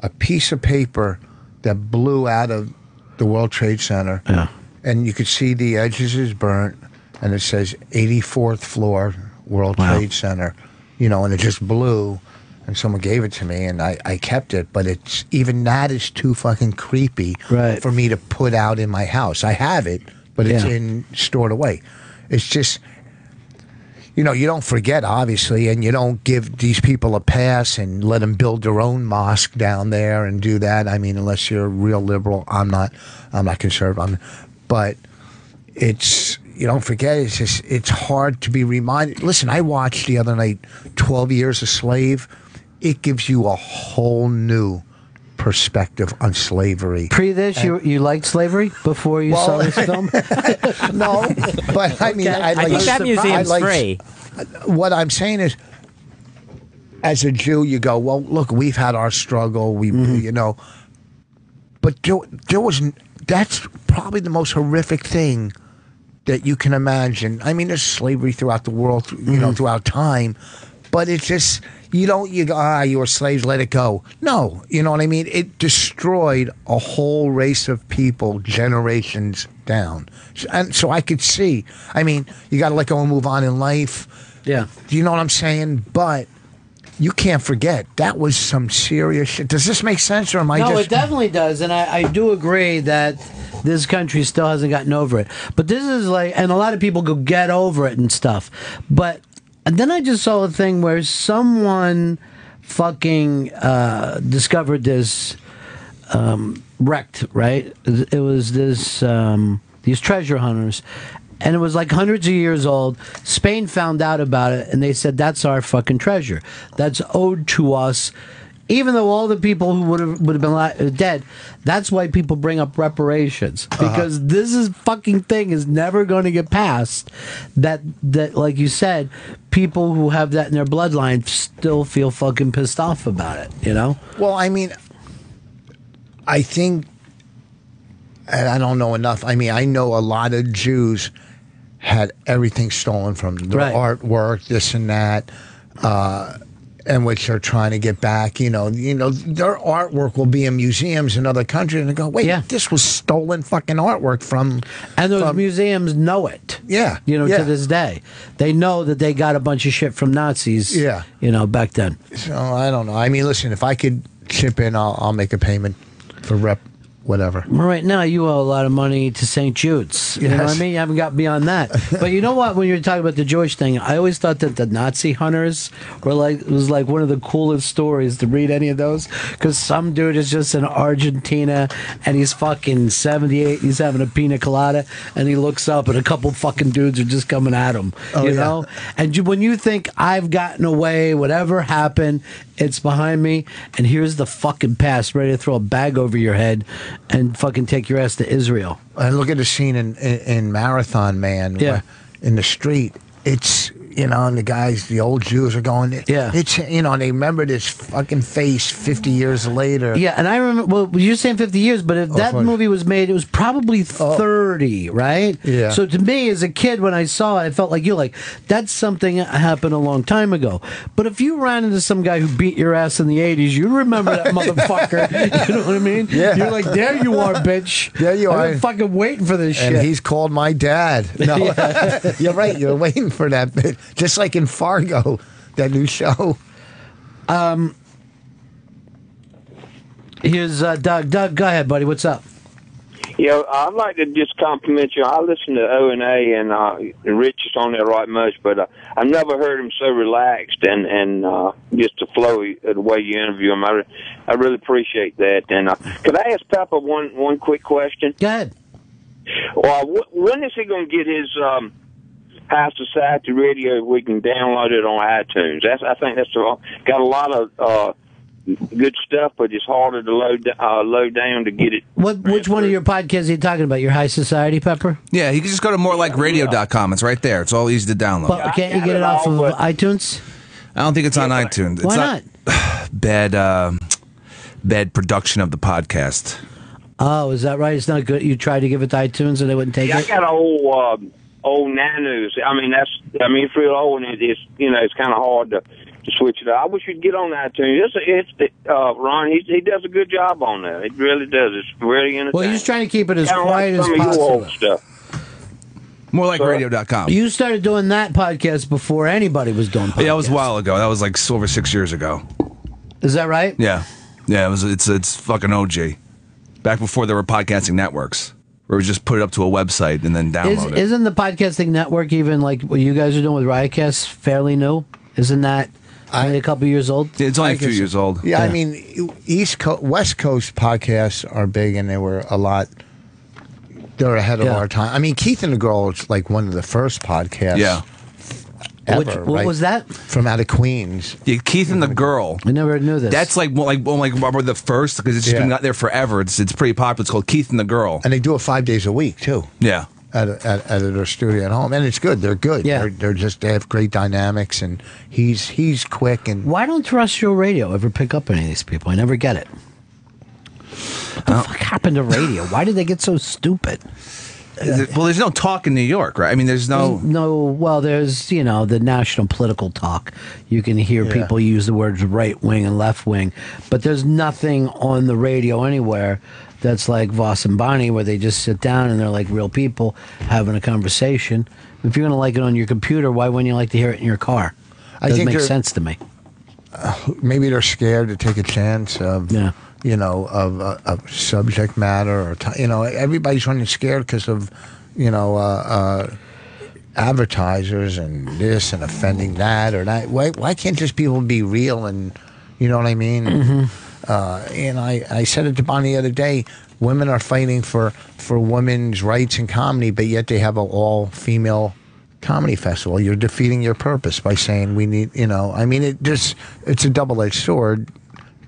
a piece of paper that blew out of the World Trade Center. Yeah. And you could see the edges is burnt, and it says 84th floor World Trade Center. You know, and it just blew. And someone gave it to me, and I kept it. But it's even that is too fucking creepy for me to put out in my house. I have it, but it's stored away. It's just, you know, you don't forget, obviously, and you don't give these people a pass and let them build their own mosque down there and do that. I mean, unless you're a real liberal, I'm not conservative. But it's, you don't forget, it's just, it's hard to be reminded. Listen, I watched the other night 12 Years a Slave. It gives you a whole new perspective on slavery. Pre this, you liked slavery before you saw this film? No, but I mean, I think that museum's free. What I'm saying is, as a Jew, you go, well, look, we've had our struggle, you know, but there was, that's probably the most horrific thing that you can imagine. I mean, there's slavery throughout the world, you know, throughout time. but it's just you go, you were slaves, let it go. No, you know what I mean? It destroyed a whole race of people generations down. And so I could see, I mean, you got to let go and move on in life. Yeah. Do you know what I'm saying? But you can't forget, that was some serious shit. Does this make sense, or am I No, just... it definitely does, and I do agree that this country still hasn't gotten over it. But this is like, and a lot of people go get over it and stuff. But then I just saw a thing where someone fucking discovered this wrecked, right? It was this these treasure hunters. And it was like hundreds of years old. Spain found out about it, and they said, that's our fucking treasure. That's owed to us. Even though all the people who would have been dead, that's why people bring up reparations. Because this fucking thing is never going to get past. That, like you said, people who have that in their bloodline still feel fucking pissed off about it, you know? Well, I mean, I think, and I don't know enough. I mean, I know a lot of Jews had everything stolen from them, their artwork, this and that, and which they're trying to get back. You know, their artwork will be in museums in other countries, and they go, "Wait, this was stolen fucking artwork from." And those museums know it. Yeah, to this day, they know that they got a bunch of shit from Nazis. Yeah, back then. So I don't know. I mean, listen, if I could chip in, I'll make a payment for whatever. Right now, you owe a lot of money to St. Jude's. You know what I mean? You haven't got beyond that. But you know what? When you're talking about the Jewish thing, I always thought that the Nazi hunters was like one of the coolest stories to read any of those. Because some dude is just in Argentina and he's fucking 78. He's having a pina colada and he looks up and a couple fucking dudes are just coming at him. You know? And when you think I've gotten away, whatever happened, it's behind me, and here's the fucking past, ready to throw a bag over your head and fucking take your ass to Israel. And look at the scene in Marathon Man, in the street. It's, and the guys, the old Jews are going, it's, they remember this fucking face 50 years later. Yeah, and I remember, well, you're saying 50 years, but if that movie was made, it was probably 30, right? Yeah. So to me, as a kid, when I saw it, I felt like that's something that happened a long time ago. But if you ran into some guy who beat your ass in the 80s, you remember that motherfucker. You know what I mean? Yeah. You're like, there you are, bitch. There you are. I've been fucking waiting for this shit. And he's called my dad. No, you're right. You're waiting for that bit. Just like in Fargo, that new show. Here's Doug. Doug, go ahead, buddy. What's up? Yeah, I'd like to just compliment you. I listen to O&A, and Rich is on there right much, but I've never heard him so relaxed and just the flow, the way you interview him. I really appreciate that. And could I ask Pepper one quick question? Go ahead. Well, when is he going to get his High Society Radio? We can download it on iTunes. I think that's got a lot of good stuff, but it's harder to load down to get it. Which one of your podcasts are you talking about? Your High Society, Pepper? Yeah, you can just go to morelikeradio.com. It's right there. It's all easy to download. But can't you get it off of iTunes? I don't think it's on iTunes. Why not? Bad production of the podcast. Oh, is that right? It's not good. You tried to give it to iTunes and they wouldn't take it? I got old nanos. I mean, it's real old, and it's kind of hard to switch it up. I wish you'd get on iTunes. Ron, he does a good job on that. It really does. It's really entertaining. Well, he's trying to keep it as Kinda quiet like as some of your possible. old stuff. Morelikeradio.com. You started doing that podcast before anybody was doing podcasts. Yeah, it was a while ago. That was like over 6 years ago. Is that right? Yeah. Yeah, it's fucking OG. Back before there were podcasting networks, where we just put it up to a website and then download it. Isn't the podcasting network even like what you guys are doing with Riotcast fairly new? Isn't that only a couple years old? It's only a few years old. Yeah, I mean, West Coast podcasts are big, and they're ahead of our time. I mean, Keith and the Girl is like one of the first podcasts. Yeah. Ever, what was that? From out of Queens. Yeah, Keith and the Girl. I never knew this. That's like the first, because it's just been out there forever. It's pretty popular. It's called Keith and the Girl. And they do it 5 days a week, too. Yeah. At their studio at home, and it's good. They're good. Yeah. They have great dynamics, and he's quick. And why don't terrestrial radio ever pick up any of these people? I never get it. What the fuck happened to radio? Why did they get so stupid? Well, there's no talk in New York, right? I mean, there's no. Well, there's the national political talk. You can hear people use the words right wing and left wing, but there's nothing on the radio anywhere that's like Voss and Bonnie, where they just sit down and they're like real people having a conversation. If you're going to like it on your computer, why wouldn't you like to hear it in your car? Doesn't make sense to me. Maybe they're scared to take a chance of, of subject matter, or everybody's running scared because of, advertisers and this and offending that or that. Why can't just people be real and, you know what I mean? Mm-hmm. And I said it to Bonnie the other day. Women are fighting for women's rights in comedy, but yet they have an all-female comedy festival. You're defeating your purpose by saying we need, I mean, it's a double-edged sword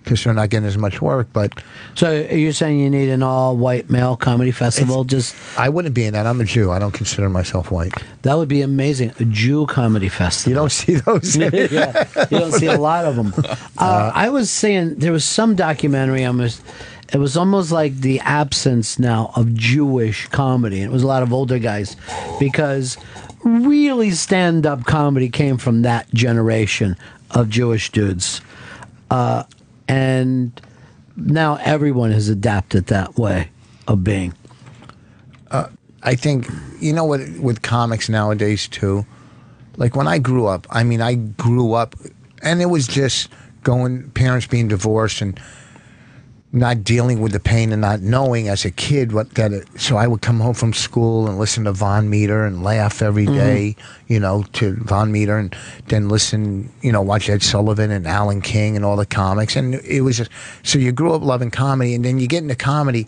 because they're not getting as much work. But so you're saying you need an all-white male comedy festival? I wouldn't be in that. I'm a Jew. I don't consider myself white. That would be amazing. A Jew comedy festival. You don't see those. Yeah, you don't see a lot of them. I was saying there was some documentary. It was almost like the absence now of Jewish comedy. It was a lot of older guys because really stand-up comedy came from that generation of Jewish dudes. And now everyone has adapted that way of being. I think, what, with comics nowadays, too, like when I grew up, and it was just parents being divorced and not dealing with the pain and not knowing as a kid so I would come home from school and listen to Von Meter and laugh every day, to Von Meter, and then listen, watch Ed Sullivan and Alan King and all the comics. And it was just, so you grew up loving comedy, and then you get into comedy,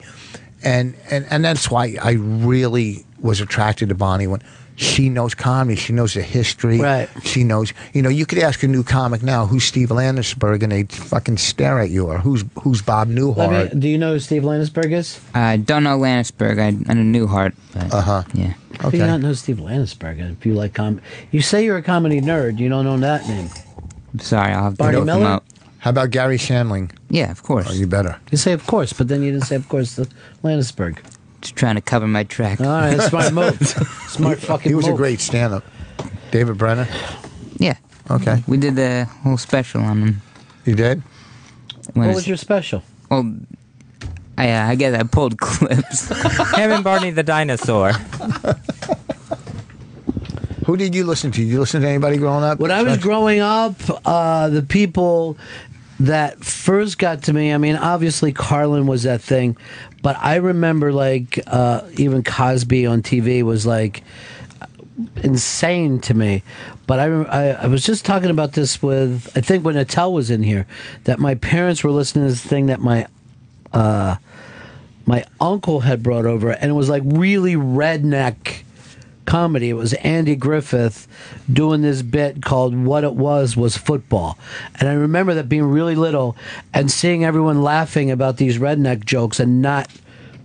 and that's why I really was attracted to Bonnie when she knows comedy. She knows the history. Right. She knows, you could ask a new comic now, who's Steve Landesberg, and they'd fucking stare at you, or who's Bob Newhart. Do you know who Steve Landesberg is? I don't know Landesberg. I know Newhart. Yeah. How do you not know Steve Landesberg? If you like comedy, you say you're a comedy nerd. You don't know that name. I'm sorry, I'll have to Barney look him Miller? up. How about Gary Shandling? Yeah, of course. Oh, you better. You say of course, but then you didn't say of course the Landesberg. Just trying to cover my track. All right, smart move. Smart fucking He was move. a great stand-up. David Brenner? Yeah. Okay. We did the whole special on him. You did? What was your special? Well, I guess I pulled clips. Him and Barney the dinosaur. Who did you listen to? Did you listen to anybody growing up? When I was growing up, the people that first got to me, I mean, obviously Carlin was that thing, but I remember even Cosby on TV was like insane to me. But I was just talking about this with, I think when Attell was in here, that my parents were listening to this thing that my uncle had brought over, and it was like really redneck comedy. It was Andy Griffith doing this bit called What It Was Football. And I remember that being really little and seeing everyone laughing about these redneck jokes and not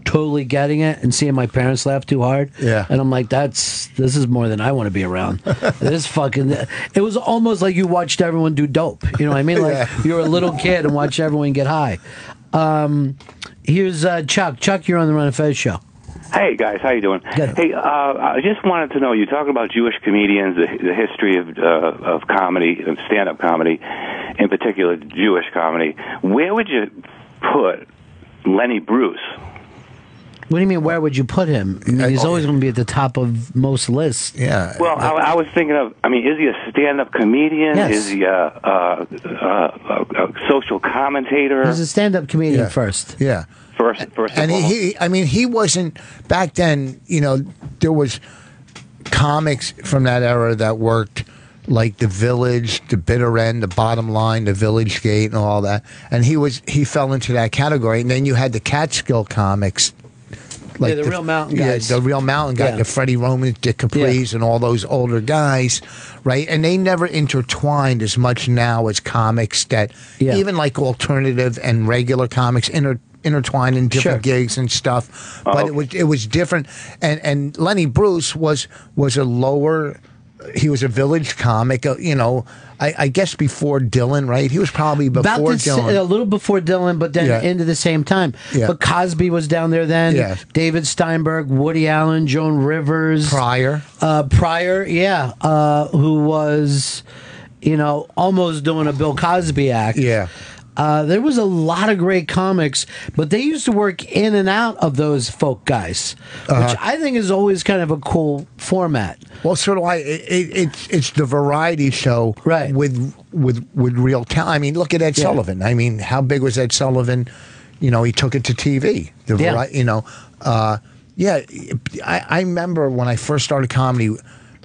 totally getting it, and seeing my parents laugh too hard. Yeah. And I'm like, this is more than I want to be around. It was almost like you watched everyone do dope. You know what I mean? Like you're a little kid and watch everyone get high. Here's Chuck. Chuck, you're on the Ron Fez show. Hey guys, how you doing? Good. Hey, I just wanted to know, you're talking about Jewish comedians, the history of comedy, of stand-up comedy, in particular Jewish comedy. Where would you put Lenny Bruce? What do you mean, where would you put him? I mean, he's always going to be at the top of most lists. Yeah. Well, I was thinking of, is he a stand-up comedian? Yes. Is he a social commentator? He's a stand-up comedian first. Yeah. First and of all. he wasn't, back then, there was comics from that era that worked, like The Village, The Bitter End, The Bottom Line, The Village Gate, and all that. And he fell into that category. And then you had the Catskill comics. Like the Real Mountain guys. Yeah, the Real Mountain guys, the Freddie Roman, Dick Caprice, and all those older guys, right? And they never intertwined as much now as comics that, even like alternative and regular comics intertwined in different gigs and stuff. But it was different. And Lenny Bruce was a lower he was a village comic. You know, I guess before Dylan, right? He was probably before Dylan. A little before Dylan, but then into the same time. Yeah. But Cosby was down there then. Yeah. David Steinberg, Woody Allen, Joan Rivers. Pryor, who was, you know, almost doing a Bill Cosby act. Yeah. There was a lot of great comics, but they used to work in and out of those folk guys, which I think is always kind of a cool format. Well, so do I. It's the variety show, right? With real talent. I mean, look at Ed Sullivan. I mean, how big was Ed Sullivan? You know, he took it to TV. You know, I remember when I first started comedy,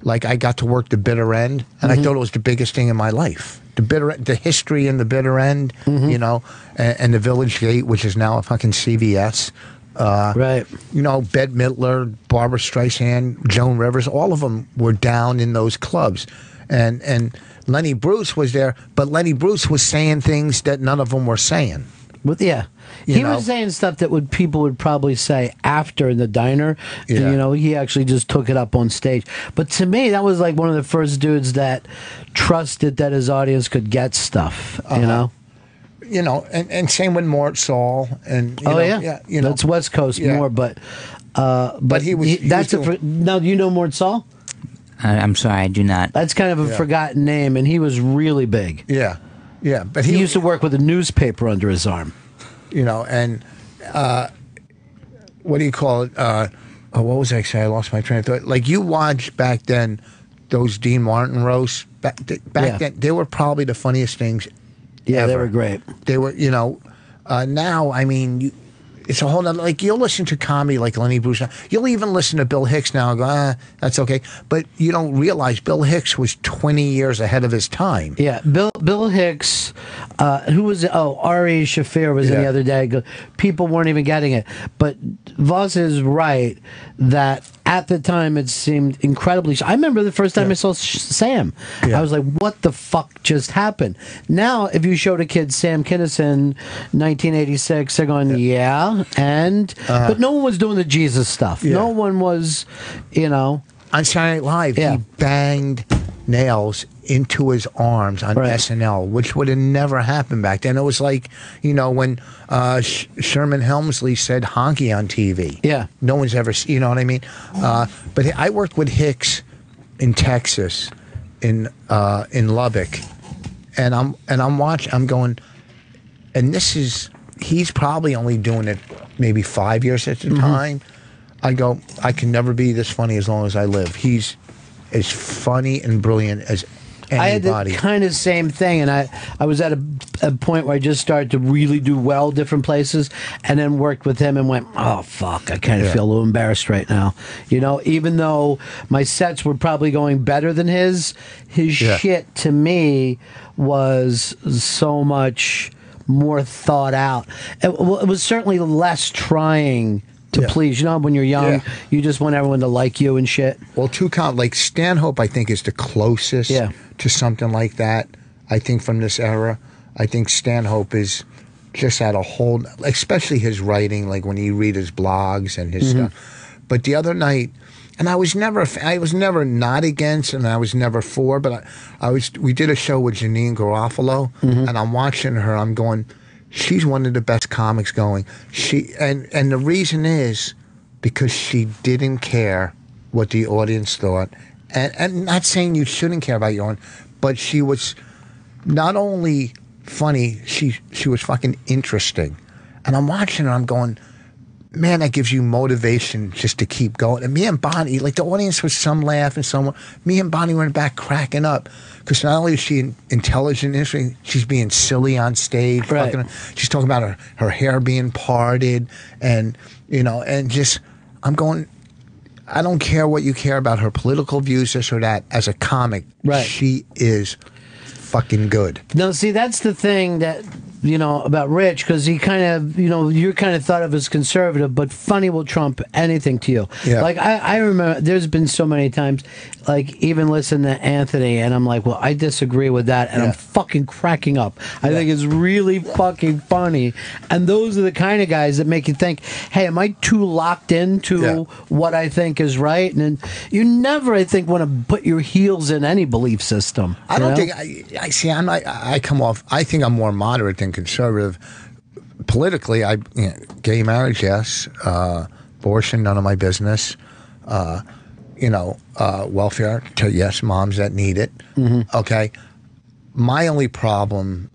like I got to work the bitter end, and I thought it was the biggest thing in my life. The history in the bitter end, you know, and the Village Gate, which is now a fucking CVS. Right. You know, Bette Midler, Barbara Streisand, Joan Rivers, all of them were down in those clubs. And Lenny Bruce was there, but Lenny Bruce was saying things that none of them were saying. But he was saying stuff that people would probably say after in the diner. Yeah. And, you know, he actually just took it up on stage. But to me, that was like one of the first dudes that trusted that his audience could get stuff. You know. You know, and same with Mort Saul, and you know, you know, that's West Coast more, but he was. Now, do you know Mort Saul? I'm sorry, I do not. That's kind of a forgotten name, and he was really big. Yeah, yeah, but he used to work with a newspaper under his arm. You know, and what do you call it? What was I saying? I lost my train of thought. Like you watched back then, those Dean Martin roasts. Back then, they were probably the funniest things. Yeah, ever. they were great. They were, you know. Now, I mean, it's a whole nother. Like you'll listen to comedy like Lenny Bruce. You'll even listen to Bill Hicks now and go, that's okay. But you don't realize Bill Hicks was 20 years ahead of his time. Yeah, Bill Hicks, who was Ari Shaffir was in the other day. People weren't even getting it, but Voss is right that at the time it seemed incredibly. I remember the first time I saw Sam. I was like, "What the fuck just happened?" Now, if you showed a kid Sam Kinison, 1986, they're going, but no one was doing the Jesus stuff. No one was, you know. On Saturday Night Live, he banged nails into his arms on SNL, which would have never happened back then. It was like, you know, when Sherman Hemsley said honky on TV. Yeah. No one's ever, you know what I mean? But I worked with Hicks in Texas, in Lubbock, and I'm watching, I'm going, and this is, he's probably only doing it maybe 5 years at the time. I go, I can never be this funny as long as I live. He's as funny and brilliant as anybody. I had the kind of same thing, and I was at a point where I just started to really do well different places, and then worked with him and went, oh, fuck, I kind of feel a little embarrassed right now. You know, even though my sets were probably going better than his shit to me was so much more thought out. It was certainly less trying to please. You know, when you're young, you just want everyone to like you and shit. Well, like Stanhope, I think, is the closest to something like that. I think from this era, I think Stanhope is just at a whole, especially his writing, like when you read his blogs and his stuff. But the other night, and I was never not against, and I was never for, but we did a show with Janine Garofalo, and I'm watching her, I'm going, she's one of the best comics going. And the reason is because she didn't care what the audience thought. And not saying you shouldn't care about your own, but she was not only funny, she was fucking interesting. And I'm watching her, I'm going, man, that gives you motivation just to keep going. And me and Bonnie, like the audience was some laugh and some, me and Bonnie went back cracking up. Because not only is she intelligent, interesting, she's being silly on stage. Fucking, she's talking about her hair being parted, and you know, and just I'm going. I don't care what you care about her political views, this or that. As a comic, she is fucking good. No, see, that's the thing that about Rich, because he kind of, you're kind of thought of as conservative, but funny will trump anything to you. Yeah. Like, I remember there's been so many times, like, even listen to Anthony, and I'm like, well, I disagree with that, and I'm fucking cracking up. I think it's really fucking funny. And those are the kind of guys that make you think, hey, am I too locked into what I think is right? And then you never, I think, want to put your heels in any belief system. I don't think I see. I come off. I think I'm more moderate than conservative. Politically, gay marriage, yes. Abortion, none of my business. Welfare to yes, moms that need it. Mm-hmm. Okay. My only problem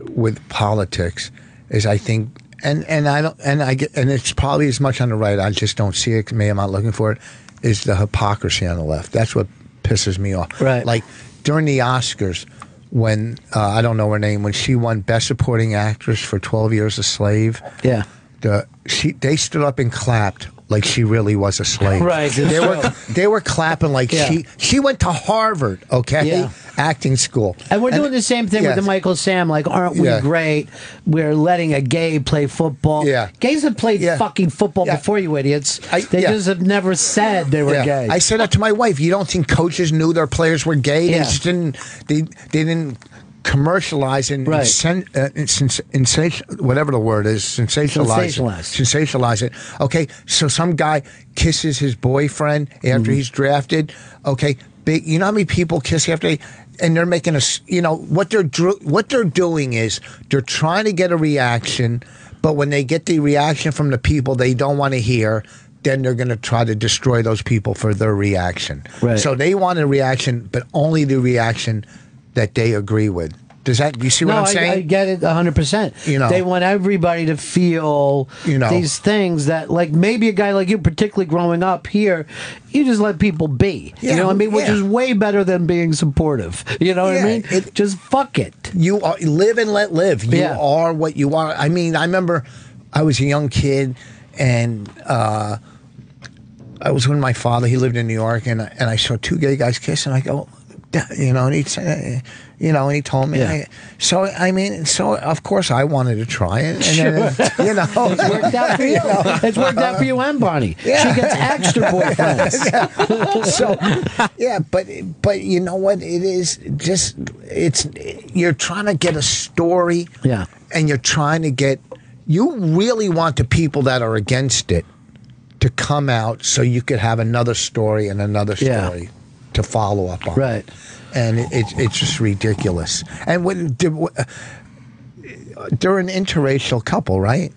with politics is I think, and it's probably as much on the right. I just don't see it. Maybe I'm not looking for it. Is the hypocrisy on the left? That's what pisses me off. Right. Like during the Oscars, when I don't know her name, when she won Best Supporting Actress for 12 Years a Slave. Yeah. They stood up and clapped like she really was a slave. Right. They were clapping like she went to Harvard, okay? Acting school. And we're doing the same thing with the Michael Sam, like, aren't we great? We're letting a gay play football. Yeah. Gays have played fucking football before, you idiots. They just have never said they were gay. I said that to my wife. You don't think coaches knew their players were gay? They just didn't commercialize and whatever the word is, sensationalize it. Okay, so some guy kisses his boyfriend after he's drafted. Okay, you know how many people kiss after and they're making what they're doing is they're trying to get a reaction, but when they get the reaction from the people they don't want to hear, then they're going to try to destroy those people for their reaction. Right. So they want a reaction, but only the reaction that they agree with. Do you see what I'm saying? I get it 100%. They want everybody to feel these things that, like, maybe a guy like you, particularly growing up here, you just let people be. You know what I mean? Which is way better than being supportive. You know what I mean? Just fuck it. You live and let live. You are what you are. I mean, I remember I was a young kid and I was with my father. He lived in New York, and I saw two gay guys kiss, and I go, and he'd say, and he told me. So of course I wanted to try it. And then, it's worked out for you. It's worked out for you and Barney. Yeah. She gets extra boyfriends. But you know what? It is just you're trying to get a story. Yeah. And you're trying to get. You really want the people that are against it to come out so you could have another story and another story to follow up on. Right. And it's just ridiculous. And they're an interracial couple, right?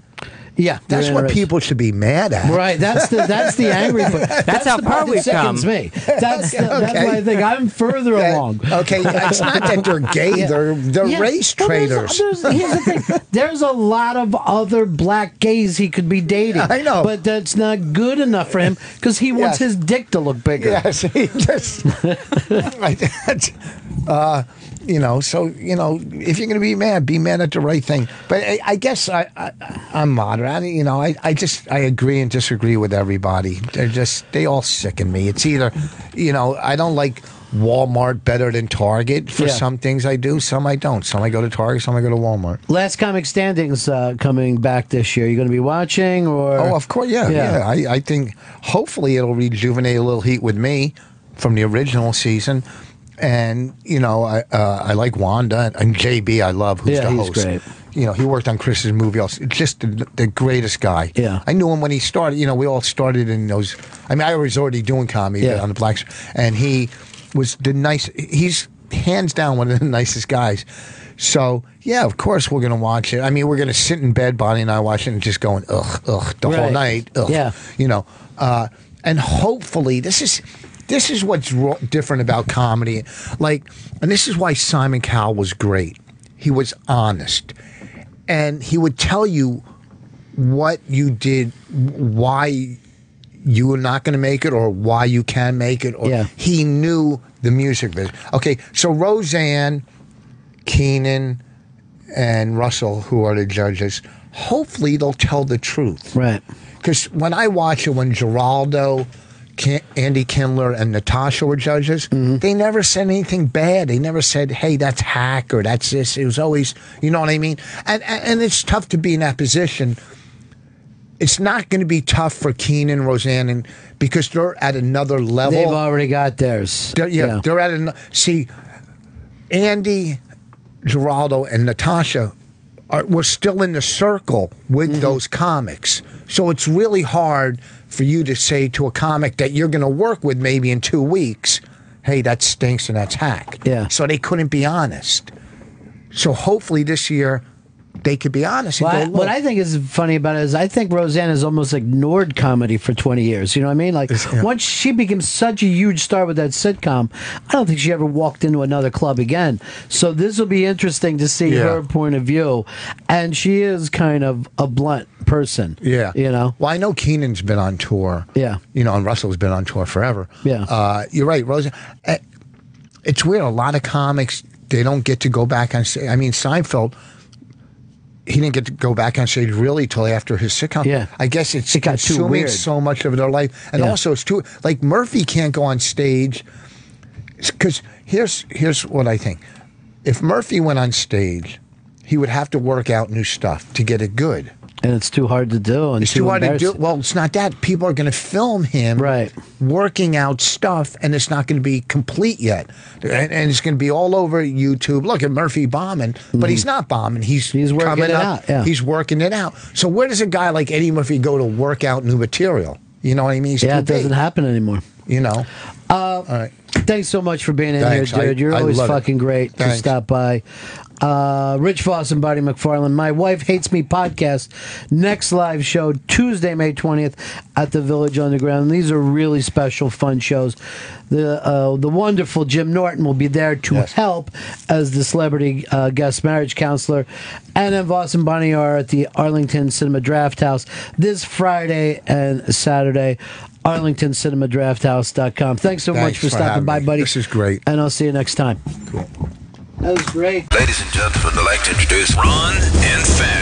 Yeah, that's what people should be mad at. Right, that's the angry part. That's how far we've come. Me. That's why I think I'm further along. Okay, it's not that they're gay; they're race traitors. Here's the thing: there's a lot of other black gays he could be dating. I know, but that's not good enough for him because he wants his dick to look bigger. Yes, he just. So if you're going to be mad at the right thing. But I guess I'm moderate. I agree and disagree with everybody. They all sicken me. It's either, I don't like Walmart better than Target for some things I do, some I don't. Some I go to Target, some I go to Walmart. Last Comic Standing's coming back this year. You going to be watching? Or? Oh, of course, yeah. I think hopefully it'll rejuvenate a little heat with me from the original season. And I like Wanda and JB. I love who's the host. Great. He worked on Chris's movie. Just the greatest guy. Yeah, I knew him when he started. We all started in those. I mean, I was already doing comedy on the Blacks, and he was he's hands down one of the nicest guys. So of course we're gonna watch it. I mean, we're gonna sit in bed, Bonnie and I, watching and just going ugh the whole night. Ugh. Yeah. And hopefully this is what's different about comedy. And this is why Simon Cowell was great. He was honest. And he would tell you what you did, why you were not going to make it, or why you can make it. Or he knew the music business. Okay, so Roseanne, Keenan, and Russell, who are the judges, hopefully they'll tell the truth. Right. Because when I watch it, when Geraldo Andy Kindler and Natasha were judges, they never said anything bad. They never said, hey, that's hack or that's this. It was always, you know what I mean? And it's tough to be in that position. It's not going to be tough for Keenan, Roseanne, and because they're at another level. They've already got theirs. They're at see, Andy, Geraldo, and Natasha we're still in the circle with those comics. So it's really hard for you to say to a comic that you're going to work with maybe in 2 weeks, hey, that stinks and that's hack. Yeah. So they couldn't be honest. So hopefully this year they could be honest. And go, what I think is funny about it is I think Roseanne has almost ignored comedy for 20 years. You know what I mean? Like, once she became such a huge star with that sitcom, I don't think she ever walked into another club again. So this will be interesting to see her point of view. And she is kind of a blunt person. Yeah. You know? Well, I know Keenan's been on tour. Yeah. You know, and Russell's been on tour forever. Yeah. You're right, Roseanne. It's weird. A lot of comics, they don't get to go back on stage. I mean, Seinfeld, he didn't get to go back on stage really till after his sitcom. Yeah. I guess it's It got too consuming weird. so much of their life. And also it's too, like Murphy can't go on stage. Because here's what I think. If Murphy went on stage, he would have to work out new stuff to get it good. And it's too hard to do. And It's too hard to do. Well, it's not that. People are going to film him working out stuff, and it's not going to be complete yet. And it's going to be all over YouTube. Look at Murphy bombing, but he's not bombing. He's working coming it up. out. Yeah. He's working it out. So where does a guy like Eddie Murphy go to work out new material? You know what I mean? He's too it doesn't big. happen anymore. You know? All right. Thanks so much for being in Thanks. here, dude. You're I always love it. fucking great to Thanks. stop by. Rich Voss and Buddy McFarland. My Wife Hates Me podcast. Next live show, Tuesday, May 20th at the Village Underground. These are really special, fun shows. The wonderful Jim Norton will be there to help as the celebrity guest marriage counselor. And then Voss and Bunny are at the Arlington Cinema Draft House this Friday and Saturday. ArlingtonCinemaDraftHouse.com. Thanks so much for stopping by, buddy. This is great. And I'll see you next time. Cool. That was great. Ladies and gentlemen, I'd like to introduce Ron and Fez.